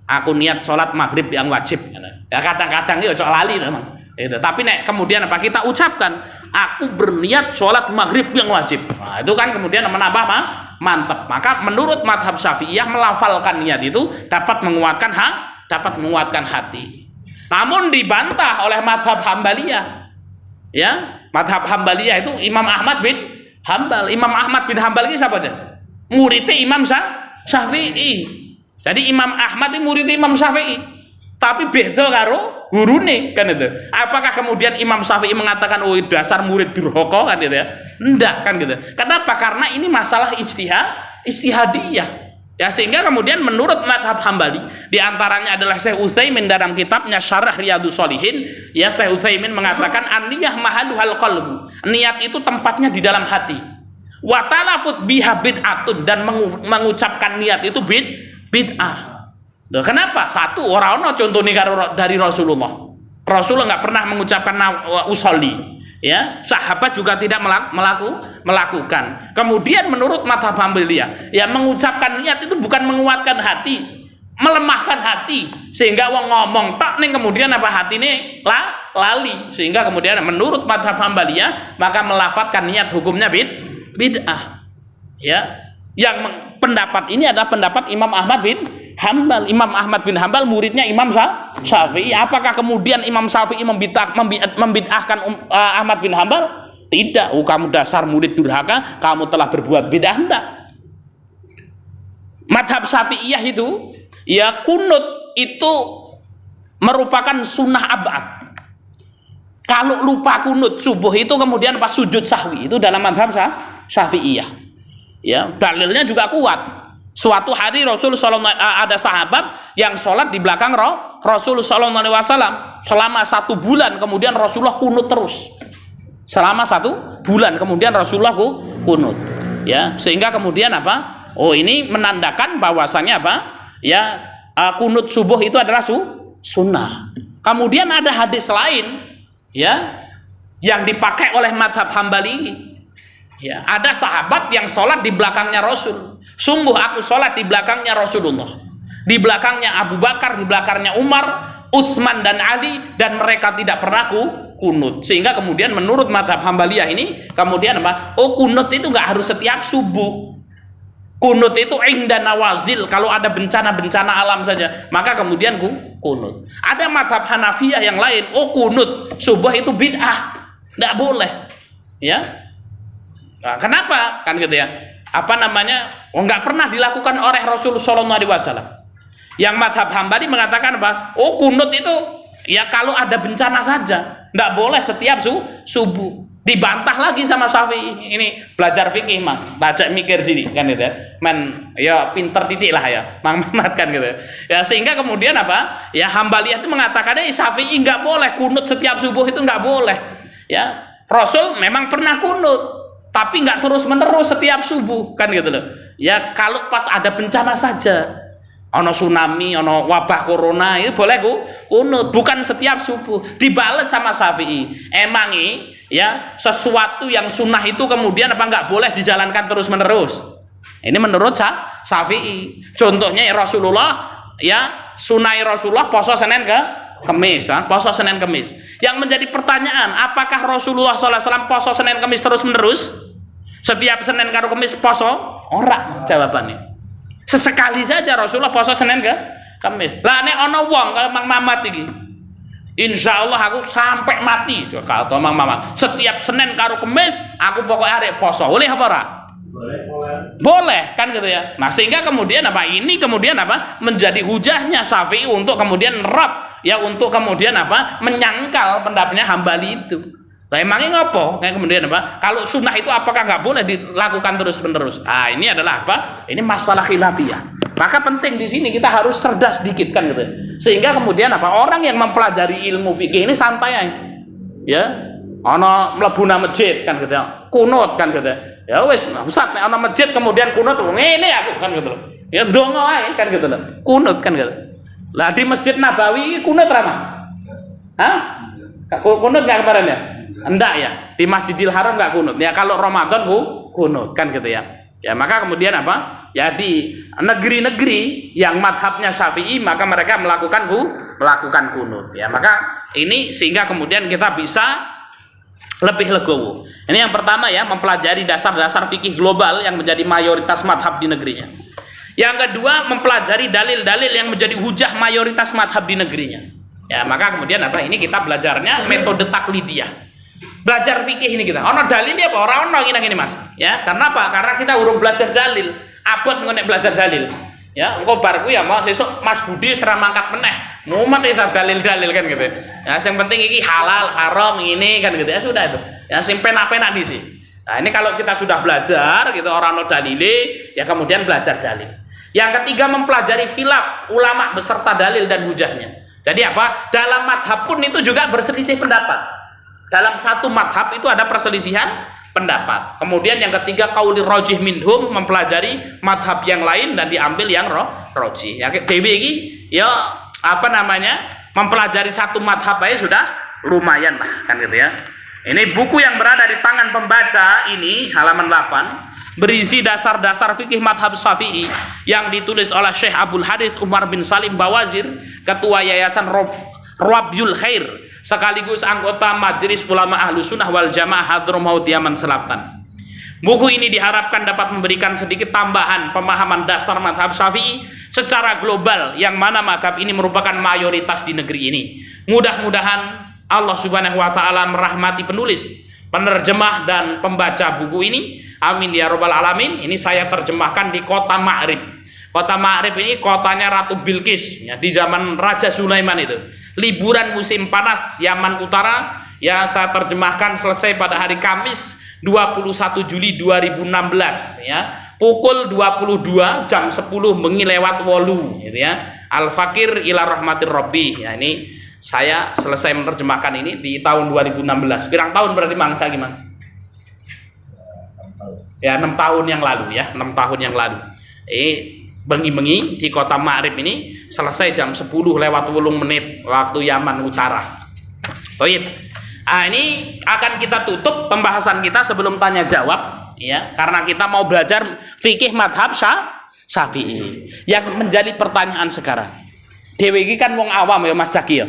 Speaker 1: aku niat sholat maghrib yang wajib. Ya kadang-kadang ya cok lali memang. Itu. Tapi nek kemudian apa kita ucapkan, aku berniat sholat maghrib yang wajib. Nah, itu kan kemudian menambah mantap. Maka menurut madhab Syafi'iyah melafalkan niat itu dapat menguatkan hati. Namun dibantah oleh madhab Hambaliyah. Ya, madhab Hambaliyah itu Imam Ahmad bin Hambal. Imam Ahmad bin Hambal ini siapa aja? Muridnya Imam Syafi'i. Jadi Imam Ahmad ini murid Imam Syafi'i, tapi beda karo gurune kan itu. Apakah kemudian Imam Syafi'i mengatakan oh dasar murid durhaka kan gitu ya? Enggak kan gitu. Kenapa? Karena ini masalah ijtihadiyah. Ya sehingga kemudian menurut madhab Hambali diantaranya adalah Syekh Utsaimin dalam kitabnya Syarah Riyadhus Shalihin, ya Syekh Utsaimin mengatakan an-niyah mahaluhal qalbu. Niat itu tempatnya di dalam hati. Wa talafut biha bid'atun, dan mengucapkan niat itu bid'ah. Loh, kenapa? Satu, orang ono contoh nih dari Rasulullah. Rasulullah nggak pernah mengucapkan usolli. Ya, sahabat juga tidak melakukan. Kemudian menurut madhab Hambaliyah, ya mengucapkan niat itu bukan menguatkan hati, melemahkan hati, sehingga wong ngomong tak ning kemudian apa hati ini lali, sehingga kemudian menurut madhab Hambaliyah maka melafadzkan niat hukumnya bid'ah. Ya, yang pendapat ini adalah pendapat Imam Ahmad bin Hambal. Imam Ahmad bin Hambal muridnya Imam Syafi'i. Apakah kemudian Imam Syafi'i membid'ahkan Ahmad bin Hambal? Tidak. Oh, kamu dasar murid durhaka, kamu telah berbuat bid'ah. Enggak. Madhab Syafi'iyah itu ya kunut itu merupakan sunnah abad. Kalau lupa kunut subuh itu kemudian pas sujud sahwi, itu dalam madhab Syafi'iyah. Ya, dalilnya juga kuat. Suatu hari ada sahabat yang sholat di belakang Rasul Sallallahu Alaihi Wasallam selama 1 bulan, kemudian Rasulullah kunut terus selama 1 bulan, kemudian Rasulullah kunut. Ya, sehingga kemudian apa? Oh, ini menandakan bahwasanya apa? Ya, kunut subuh itu adalah sunnah. Kemudian ada hadis lain, ya, yang dipakai oleh madhab Hambali. Ya, ada sahabat yang sholat di belakangnya Rasul. Sungguh aku sholat di belakangnya Rasulullah, di belakangnya Abu Bakar, di belakangnya Umar, Utsman dan Ali, dan mereka tidak pernah kunut. Sehingga kemudian menurut madhab Hambaliyah ini kemudian apa? Oh, kunut itu nggak harus setiap subuh. Kunut itu inda nawazil, kalau ada bencana-bencana alam saja, maka kemudian kunut. Ada madhab Hanafiyah yang lain, oh kunut subuh itu bid'ah, nggak boleh. Ya. Nah, kenapa? Kan gitu ya. Apa namanya? Oh, nggak pernah dilakukan oleh Rasulullah SAW. Yang madhab Hambali mengatakan apa? Oh, kunut itu ya kalau ada bencana saja, nggak boleh setiap subuh. Dibantah lagi sama Syafi'i. Ini belajar fikih mang, baca mikir diri kan gitu ya. Men ya pinter titik lah ya, Mang Mamat kan gitu. Ya sehingga kemudian apa? Ya Hambaliyah itu mengatakannya Syafi'i nggak boleh kunut setiap subuh, itu nggak boleh. Ya Rasul memang pernah kunut, tapi nggak terus menerus setiap subuh kan gitu loh. Ya kalau pas ada bencana saja, ono tsunami, ono wabah corona, itu boleh kunut, bukan setiap subuh. Dibalas sama Syafi'i. Emangi ya sesuatu yang sunnah itu kemudian apa nggak boleh dijalankan terus menerus. Ini menurut Syafi'i. Contohnya ya Rasulullah ya sunai Rasulullah poso Senin ke Kamis, poso Senin Kamis. Yang menjadi pertanyaan, apakah Rasulullah SAW poso Senin Kamis terus menerus? Setiap Senin karo Kamis poso? Ora jawabannya. Sesekali saja Rasulullah poso Senin ke Kamis. Lah nek ana wong kaya Mang Mamat iki, insya Allah aku sampai mati, kata Mang Mamat. Setiap Senin karo Kamis aku pokoknya arek poso. Boleh apa ora? Boleh kan gitu ya. Nah sehingga kemudian apa ini kemudian apa menjadi hujahnya Syafi'i untuk kemudian nerap ya, untuk kemudian apa menyangkal pendapatnya Hambali itu. Lah emangnya ngopo? Kayak kemudian apa? Kalau sunnah itu apakah nggak boleh dilakukan terus menerus? Ah ini adalah apa? Ini masalah khilafiyah. Maka penting di sini kita harus cerdas sedikit kan gitu. Sehingga kemudian apa? Orang yang mempelajari ilmu fikih ini santai aja. Ya, ana mlebu nang masjid kan gitu. Kunut kan gitu. Ya wis, Ustaz nek ana masjid kemudian kunut ngene aku kan gitu loh. Ya ndonga wae kan gitu loh. Kunut kan gitu. Lah di Masjid Nabawi kunut ra, Mang? Hah? Kunut enggak kemarin ya? Enggak ya. Di Masjidil Haram enggak kunut. Ya kalau Ramadan kunut kan gitu ya. Ya maka kemudian apa? Ya di negeri-negeri yang madhabnya Syafi'i maka mereka melakukan kunut. Ya maka ini sehingga kemudian kita bisa lebih legowo. Ini yang pertama ya, mempelajari dasar-dasar fikih global yang menjadi mayoritas madhab di negerinya. Yang kedua, mempelajari dalil-dalil yang menjadi hujah mayoritas madhab di negerinya. Ya maka kemudian apa? Ini kita belajarnya metode taklidiyah. Belajar fikih ini kita. Ono dalil ya apa? Orang ono gini Mas. Ya karena apa? Karena kita urung belajar dalil. Abot mengenai belajar dalil. Ya engko barku ya mau sesuk Mas Budi serang mangkat meneh. Mumet isa dalil-dalil kan gitu. Ya yang penting iki halal, haram ini kan gitu ya sudah itu. Ya sing penak-penak di sini. Nah, ini kalau kita sudah belajar gitu orang no dalile ya kemudian belajar dalil. Yang ketiga mempelajari khilaf ulama beserta dalil dan hujahnya. Jadi apa? Dalam madhab pun itu juga berselisih pendapat. Dalam satu madhab itu ada perselisihan pendapat. Kemudian yang ketiga qauli rajih minhum, mempelajari madhab yang lain dan diambil yang rajih. Ya dewe iki ya apa namanya? Mempelajari satu madhab aja sudah lumayan lah kan gitu ya. Ini buku yang berada di tangan pembaca ini halaman 8 berisi dasar-dasar fikih madhab Syafi'i yang ditulis oleh Syekh Abdul Hadis Umar bin Salim Bawazir, ketua Yayasan Rabiul Khair sekaligus anggota Majelis Ulama Ahlus Sunnah wal Jamaah Hadramaut Yaman Selatan. Buku ini diharapkan dapat memberikan sedikit tambahan pemahaman dasar madhab Syafi'i secara global yang mana madhab ini merupakan mayoritas di negeri ini. Mudah-mudahan Allah Subhanahu wa taala merahmati penulis, penerjemah dan pembaca buku ini. Amin ya rabbal alamin. Ini saya terjemahkan di kota Ma'rib. Kota Ma'rib ini kotanya Ratu Bilqis ya, di zaman Raja Sulaiman itu. Liburan musim panas Yaman Utara ya saya terjemahkan selesai pada hari Kamis 21 Juli 2016 ya. Pukul 22 jam 10 bengi lewat 8 gitu ya. Al-Fakir ila rahmatir Rabbi. Ya ini saya selesai menerjemahkan ini di tahun 2016. Pirang tahun berarti Mang saya gimana? Ya 6 tahun yang lalu ya, 6 tahun yang lalu. Bengi-bengi di kota Ma'rib ini selesai jam 10 lewat 8 menit waktu Yaman Utara. Baik. Ini akan kita tutup pembahasan kita sebelum tanya jawab ya, karena kita mau belajar fikih madhab Syafi'i. Yang menjadi pertanyaan sekarang, dewe iki kan wong awam ya Mas Zaki ya.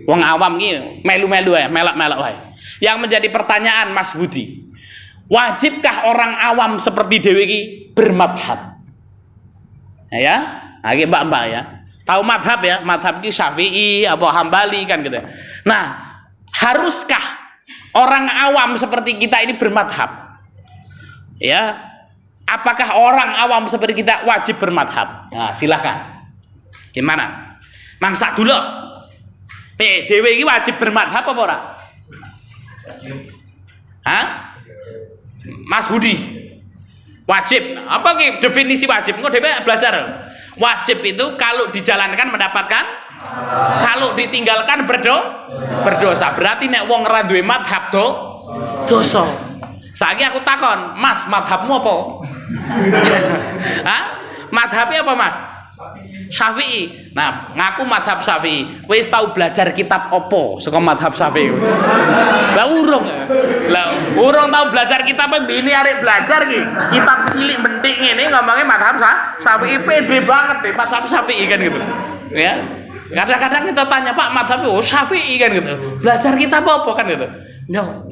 Speaker 1: Wong awam iki melu-melu ya, melak-melak wae. Yang menjadi pertanyaan Mas Budi, wajibkah orang awam seperti dewe iki bermadhab? Ya, lagi mbak-mbak ya. Tahu madhab ya, madhab iki Syafi'i apa Hambali kan gitu. Nah, haruskah orang awam seperti kita ini bermadhab? Ya, apakah orang awam seperti kita wajib bermadhab? Nah, silahkan. Gimana? Mangsa dulu. Dewe ini wajib bermadhab apa ora? Hah? Mas Budi? Wajib. Apa ki definisi wajib? Engko dhewe belajar. Wajib itu kalau dijalankan mendapatkan, kalau ditinggalkan berdosa. Berarti nek wong ora duwe madhab dosa. Saiki aku takon, Mas, madhabmu apa? Hah? Madhabnya apa, Mas? Syafi'i. Nah, ngaku madhab Syafi'i. Wis tau belajar kitab opo saka madhab Syafi'i? Lah urung tau belajar kitab ini arek belajar ki. Kitab cilik penting ini ngomongnya madhab Syafi'i, pede banget deh madhab Syafi'i kan gitu. Ya. Kadang-kadang kita tanya, Pak, madhabnya Syafi'i kan gitu. Belajar kitab apa kan gitu.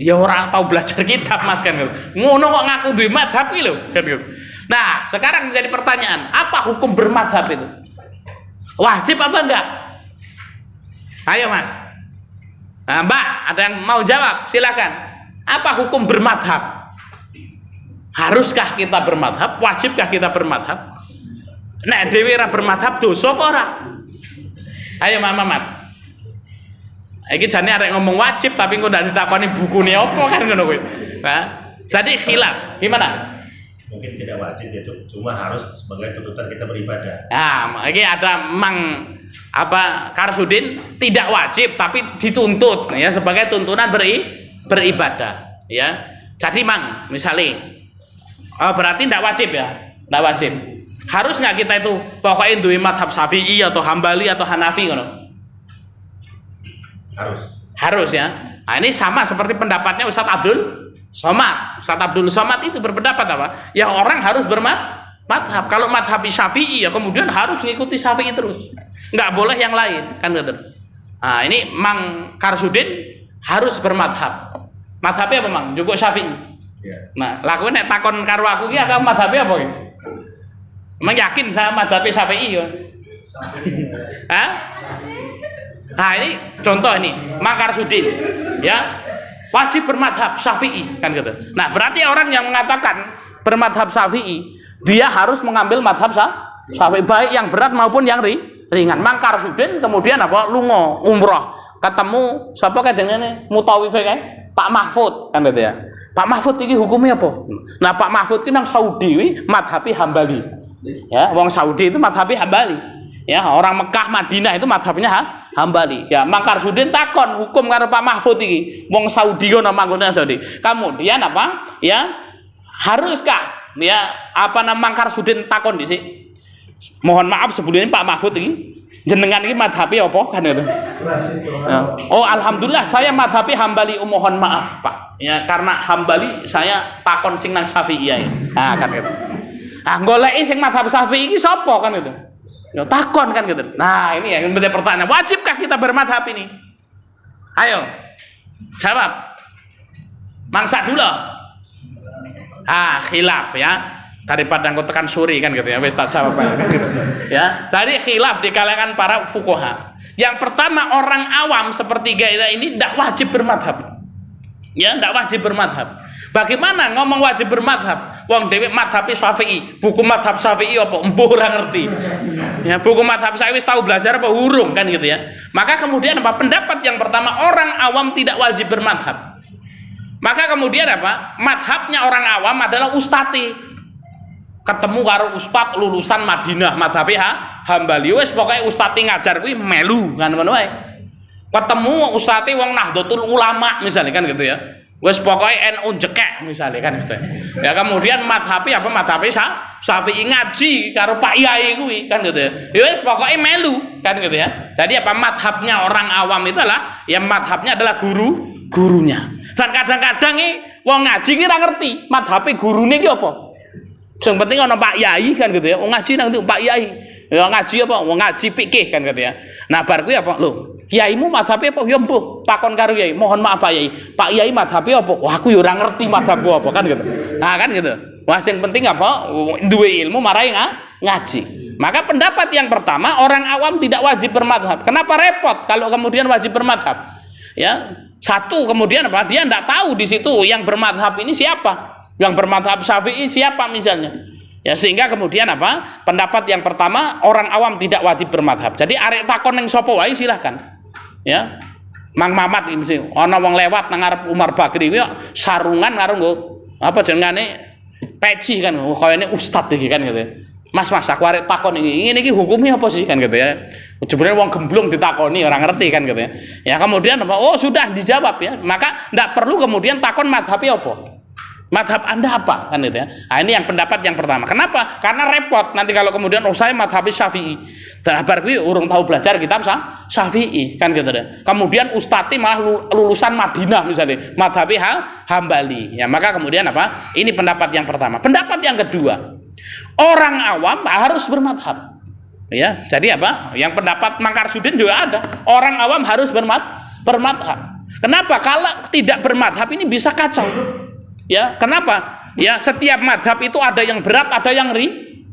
Speaker 1: Ya orang tau belajar kitab Mas kan gitu. Ngono kok ngaku duwe madhab ki lho kan gitu. Nah, sekarang menjadi pertanyaan, apa hukum bermadhab itu? Wajib apa enggak? Ayo Mas. Nah, Mbak, ada yang mau jawab? Silakan. Apa hukum bermadhab? Haruskah kita bermadhab? Wajibkah kita bermadhab? Nek dhewe ra bermadhab dosa apa ora? Ayo Mamat. Iki jane arek ngomong wajib tapi kok ndak ditakoni bukune apa kan ngono kuwi. Nah, jadi khilaf. Gimana?
Speaker 2: Mungkin tidak wajib ya, cuma harus sebagai tuntutan kita beribadah.
Speaker 1: Nah, ini ada Karsudin tidak wajib tapi dituntut ya sebagai tuntunan beribadah ya. Jadi misalnya berarti tidak wajib ya, tidak wajib. Harus nggak kita itu pokoknya duwe madhab Syafi'i atau Hambali atau Hanafi ngono? Harus ya. Nah, ini sama seperti pendapatnya Ustadz Abdul Somad. Ustadz Abdul Somad itu berpendapat apa? Ya orang harus bermadhab. Kalau madhab Syafi'i ya kemudian harus mengikuti Syafi'i terus. Nggak boleh yang lain kan gitu. Nah, ini Mang Karsudin harus bermadhab. Madhabnya apa Mang? Juga Syafi'i. Ya. Nah, lakuin nek takon karo aku ki kamu madhabnya apa ki? Emang yakin saya madhabnya Syafi'i ya? Hah? Nah, ini contoh ini Mang Karsudin ya. Wajib bermadhab Syafi'i kan gitu. Nah, berarti orang yang mengatakan bermadhab Syafi'i, dia harus mengambil madhab Syafi'i baik yang berat maupun yang ringan. Mang Karsudin kemudian lunga umroh, ketemu siapa kajengane mutawif kan? Pak Mahfud kan gitu ya. Pak Mahfud ini hukumnya apa? Nah, Pak Mahfud ini nang Saudi madhabi Hambali. Ya, wong Saudi itu madhabi Hambali. Ya, orang Mekah Madinah itu madhabnya Hambali. Ya, Mang Karsudin takon hukum karo Pak Mahfud iki. Wong Saudi kono manggonane Saudi. Kemudian apa? Ya, haruskah ya Mang Karsudin takon dhisik. Mohon maaf sebelumnya Pak Mahfud ini jenengan ini madhabi apa kan itu? Ya. Oh, alhamdulillah saya madhabi Hambali. Mohon maaf Pak. Ya, karena Hambali saya takon sing nang Syafi'i ya. Nah, kan itu. Ah, goleki sing madhab Syafi'i iki sapa kan itu? Ya takon kan gitu. Nah, ini yang menjadi pertanyaan, wajibkah kita bermadhab ini? Ayo jawab. Mangsa dulu. Khilaf ya. Daripada engko tekan suri kan gitu ya. Wis tak jawab kan gitu. Ya. Jadi khilaf di kalangan para fuqaha. Yang pertama, orang awam seperti kita ini tidak wajib bermadhab. Ya, tidak wajib bermadhab. Bagaimana ngomong wajib bermadhab? Wong dhewe madhab Syafi'i, buku madhab Syafi'i apa? Empuh ora ngerti. Ya, buku madhab Syafi'i tahu belajar apa urung kan gitu ya. Maka kemudian apa? Pendapat yang pertama, orang awam tidak wajib bermadhab. Maka kemudian apa? Madhabnya orang awam adalah ustati. Ketemu karo ustad lulusan Madinah madhabi Hambali, wis pokoke ustati ngajar kuwi melu kan ngono wae. Ketemu ustati wong Nahdlatul Ulama misalnya kan gitu ya. Wes pokoknya NU jekek misalnya kan gitu. Ya kemudian madhabi apa? Madhabi Syafi'i ngaji karo Pak Yai kuwi kan gitu ya. Ya wes pokoknya melu kan gitu ya. Jadi apa madhabnya orang awam itu adalah ya madhabnya adalah gurunya. Dan kadang-kadang wong ngaji ki ora ngerti madhabe gurune ki apa. Yang penting ana Pak Yai kan gitu ya. Wong ngaji nang Pak Yai. Ya ngaji apa? Wong ngaji fikih kan gitu ya. Nah bar kuwi apa? Lho, kiaimu madhabe apa? Ya mbuh, takon karo Yai. Mohon maaf Pak Yai. Pak Yai madhabe apa? Wah, aku ya ora ngerti madhabku apa kan gitu. Nah, kan gitu. Wah, sing penting apa? Duwe ilmu marai ngaji. Maka pendapat yang pertama, orang awam tidak wajib bermadhab. Kenapa repot kalau kemudian wajib bermadhab? Ya, satu kemudian apa? Dia tidak tahu di situ yang bermadhab ini siapa. Yang bermadhab Syafi'i siapa misalnya? Ya sehingga kemudian apa? Pendapat yang pertama, orang awam tidak wajib bermadhab. Jadi arek takon ning sapa wae silahkan. Ya. Mang Mamat iki mesti ana wong lewat nang ngarep Umar Bakri kuwi sarungan karo nggo apa jenengane peci kan, kayane ustad iki kan gitu. Mas aku arek takon iki hukumnya apa sih kan gitu ya. Jebule wong gemblung ditakoni orang ngerti kan gitu ya. Ya kemudian apa? Oh sudah dijawab ya. Maka ndak perlu kemudian takon madhabi apa. Madhab Anda apa kan gitu ya. Nah, ini yang pendapat yang pertama. Kenapa? Karena repot nanti kalau kemudian saya madhabi Syafi'i. Dan bar kuwi urung tahu belajar kitab Syafi'i kan gitu deh. Kemudian ustadz malah lulusan Madinah misalnya, madhabi Hambali. Ya maka kemudian apa? Ini pendapat yang pertama. Pendapat yang kedua, orang awam harus bermadhab. Ya, jadi apa? Yang pendapat Mangkarsudin juga ada. Orang awam harus bermadhab. Kenapa? Kalau tidak bermadhab ini bisa kacau. Ya, kenapa? Ya, setiap madhab itu ada yang berat, ada yang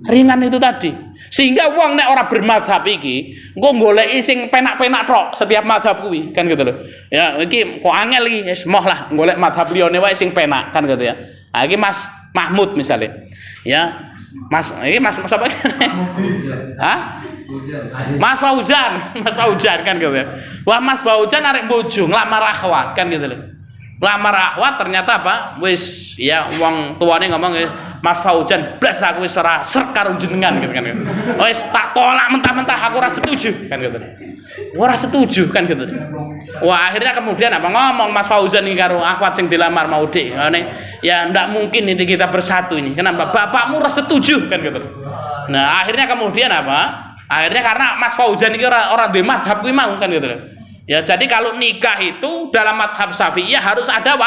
Speaker 1: ringan itu tadi. Sehingga wong nek ora bermadhab iki, engko goleki sing penak-penak tok setiap madhab kuwi, kan gitu loh. Ya, iki kok angel iki, wis moh lah golek madhab liyane wae sing penak, kan gitu ya. Nah, iki Mas Mahmud misalnya. Ya, Mas, ini Mas apa? Hah? Mas Fauzan kan gitu ya. Wah, Mas Fauzan arek bojo nglamar akhwat kan gitu loh. Lamar akhwat ternyata apa? Wis ya wong tuane ngomong Mas Fauzan blas aku wis ora srek karo jenengan gitu kan. Wis tak tolak mentah-mentah aku ora setuju kan gitu. Ora setuju kan gitu. Wah, akhirnya kemudian apa ngomong Mas Fauzan iki karo akhwat sing dilamar mau dik. Ya ndak mungkin ini kita bersatu ini. Kenapa? Bapakmu ora setuju kan gitu. Nah, akhirnya kemudian apa? Akhirnya karena Mas Fauzan iki ora duwe madhab kuwi mau kan gitu. Ya, jadi kalau nikah itu dalam madhab Syafi'iyah harus ada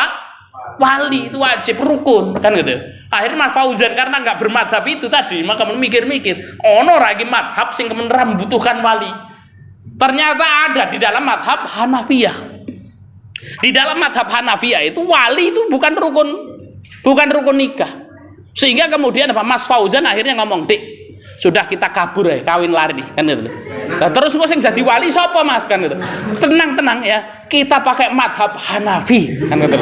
Speaker 1: wali, itu wajib rukun kan gitu. Akhirnya Mas Fauzan karena nggak bermadhab itu tadi, maka mikir-mikir, ono lagi madhab sing kemeneran membutuhkan wali. Ternyata ada di dalam madhab Hanafiyah. Di dalam madhab Hanafiyah itu wali itu bukan rukun nikah. Sehingga kemudian apa Mas Fauzan akhirnya ngomong, "Dik, sudah kita kabur ya, kawin lari kan gitu." Nah, terus kok sing jadi wali sapa Mas kan gitu. Tenang ya, kita pakai madhab Hanafi kan gitu.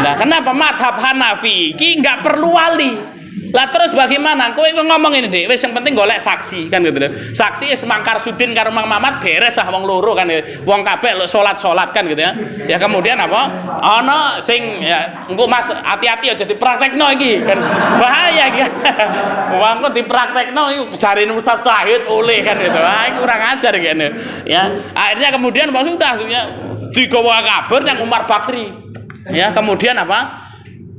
Speaker 1: Nah, kenapa madhab Hanafi iki nggak perlu wali? Lah terus bagaimana? Kowe ngomong ini deh, wis yang penting golek saksi kan gitu. Saksi wis Mangkarsudin karo Mang Mamat beres lah wong loro kan. Wong kabeh salat kan gitu ya. Ya kemudian apa? Ana sing ya engko Mas hati-hati aja dipraktekno iki kan. Bahaya iki. Wong kok dipraktekno iki jarine Ustaz Syahid oleh kan gitu. Ah kurang ajar kene. Ya, akhirnya kemudian Pak sudah ya digawa kabar yang Umar Bakri. Ya, kemudian apa?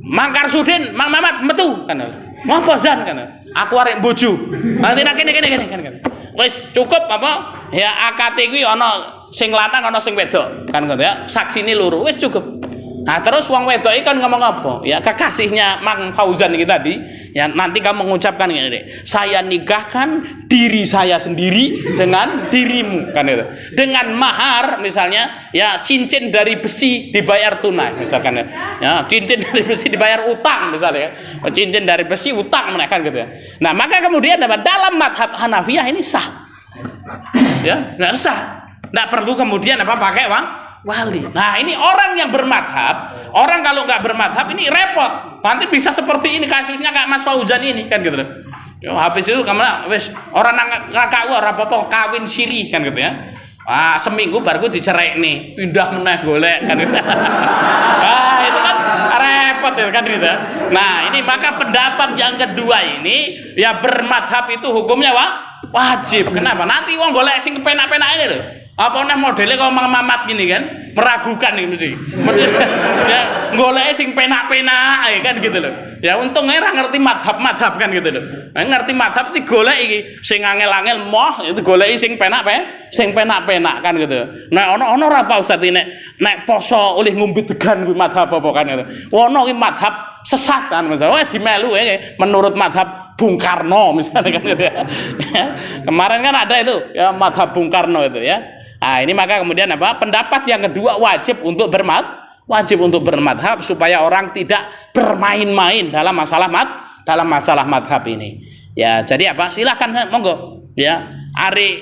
Speaker 1: Mangkarsudin, Mang Mamat metu kan. Mau pozan kan? Aku arek bojo. Nanti kene kan. Wis cukup apa? Ya akad kuwi ana sing lanang ana sing wedok kan gitu ya. Saksine loro wis cukup. Nah, terus wong wedok iki kan ngomong apa? Ya kekasihnya Mang Fauzan iki tadi, ya nanti kamu mengucapkan gini deh. Saya nikahkan diri saya sendiri dengan dirimu kan itu. Dengan mahar misalnya ya cincin dari besi dibayar tunai misalkan ya. Ya, cincin dari besi dibayar utang misalnya ya. Cincin dari besi utang mereka gitu ya. Nah, maka kemudian dalam madhab Hanafiyah ini sah. Ya, enggak sah. Enggak perlu kemudian apa pakai wali. Nah, ini orang yang bermadhab, orang kalau nggak bermadhab ini repot. Nanti bisa seperti ini kasusnya kayak Mas Fauzan ini kan gitu. Yo, habis itu kamu wes orang ngakak orang apa-apa kawin siri kan gitu ya. Wah, seminggu baru dicerai nih, pindah meneh golek kan gitu. Ah, itu kan repot ya kan gitu. Nah, ini maka pendapat yang kedua ini ya bermadhab itu hukumnya wajib. Kenapa? Nanti wong golek sing kepenak-penak ini loh. Apa nih modelnya kalau Mang Mamat gini kan meragukan nih mesti ya golek sing penak-penak kan gitu loh ya untungnya ora ngerti madhab kan gitu loh ngerti madhab itu golek iki sing angel-angel moh itu golek sing penak-penak kan gitu. Nah ono ora apa Ustaz nek poso oleh ngombe degan kuwi madhab apa kan gitu. Ono iki madhab sesat kan misalnya dimelu menurut madhab Bung Karno misalnya kan gitu ya. Kemarin kan ada itu ya madhab Bung Karno itu ya. Nah, ini maka kemudian apa? Pendapat yang kedua wajib untuk bermadhab supaya orang tidak bermain-main dalam masalah madhab ini. Ya, jadi apa? Silahkan monggo. Ya, ari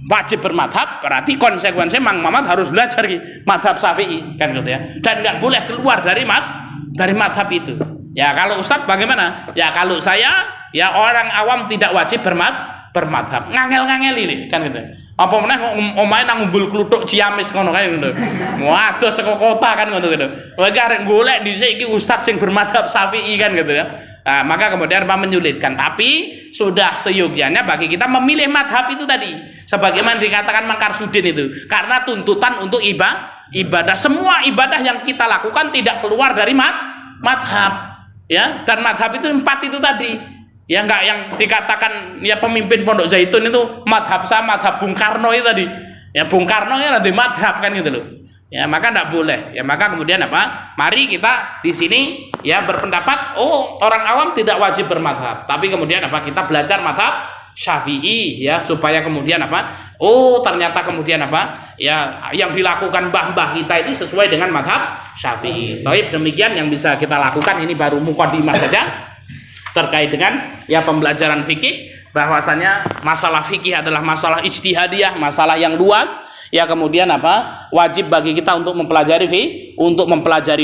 Speaker 1: wajib bermadhab berarti konsekuensinya Mang Mamat harus belajar madhab Syafi'i kan gitu ya. Dan nggak boleh keluar dari madhab itu. Ya kalau Ustadz bagaimana? Ya kalau saya ya orang awam tidak wajib bermadhab. Ngangel-ngangel ini kan gitu. Apa meneh omahe nang umbul kluthuk Ciamis ngono kae gitu. Waduh saka kota kan ngono gitu. Kowe arek golek dhisik iki Ustadz sing bermadhab Syafi'i kan gitu ya. Nah, maka kemudian apa menyulitkan, tapi sudah seyogyanya bagi kita memilih madhab itu tadi sebagaimana dikatakan Mang Karsudin itu, karena tuntutan untuk ibadah, semua ibadah yang kita lakukan tidak keluar dari madhab ya, dan madhab itu 4 itu tadi ya, enggak yang dikatakan ya pemimpin Pondok Zaitun itu madhab sama madhab Bung Karno itu tadi ya, Bung Karno ya nanti madhab kan gitu loh ya, maka tidak boleh ya. Maka kemudian apa, mari kita di sini ya berpendapat oh orang awam tidak wajib bermadhab, tapi kemudian apa, kita belajar madhab Syafi'i ya, supaya kemudian apa, oh ternyata kemudian apa ya, yang dilakukan mbah-mbah kita itu sesuai dengan madhab Syafi'i. Baik, demikian yang bisa kita lakukan, ini baru mukadimah saja terkait dengan ya pembelajaran fikih, bahwasanya masalah fikih adalah masalah ijtihadiyah, masalah yang luas ya. Kemudian apa, wajib bagi kita untuk mempelajari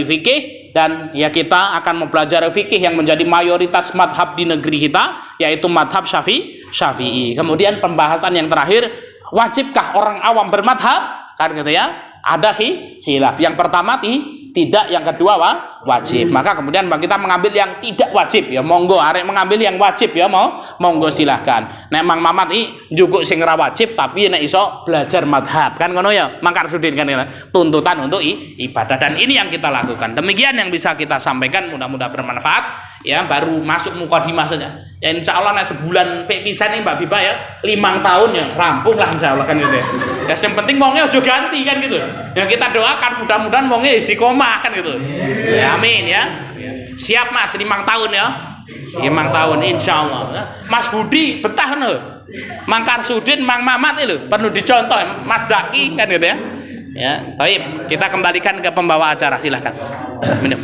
Speaker 1: fikih, dan ya kita akan mempelajari fikih yang menjadi mayoritas madhab di negeri kita, yaitu madhab Syafi'i. Kemudian pembahasan yang terakhir, wajibkah orang awam bermadhab kan gitu ya, ada khilaf. Yang pertama tidak, yang kedua wajib. Maka kemudian kita mengambil yang tidak wajib ya, monggo. Arek mengambil yang wajib ya, monggo silahkan. Nek Mang Mamat juga sing ora wajib tapi nek iso belajar madhab kan ngono ya, Mang Karsudin kan ya. Tuntutan untuk ibadah, dan ini yang kita lakukan. Demikian yang bisa kita sampaikan, mudah-mudahan bermanfaat ya. Baru masuk mukadimah saja ya, insya Allah nek sebulan pisan nih Mbak Biba ya, 5 tahun ya rampung lah insya Allah kan gitu ya. Ya yang penting wongnya ojo ganti kan gitu ya, kita doakan mudah-mudahan wongnya istiqomah kan gitu ya, amin ya. Siap Mas, 5 tahun ya, 5 tahun insya Allah. Mas Budi betah no, Mang Karsudin, Mang Mamat itu perlu dicontoh, Mas Zaki kan gitu ya. Ya, baik, kita kembalikan ke pembawa acara, silahkan minum.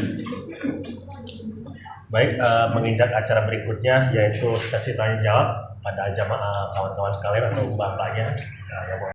Speaker 2: Baik, menginjak acara berikutnya yaitu sesi tanya jawab pada jamaah kawan-kawan sekalian atau mbak-mbaknya yang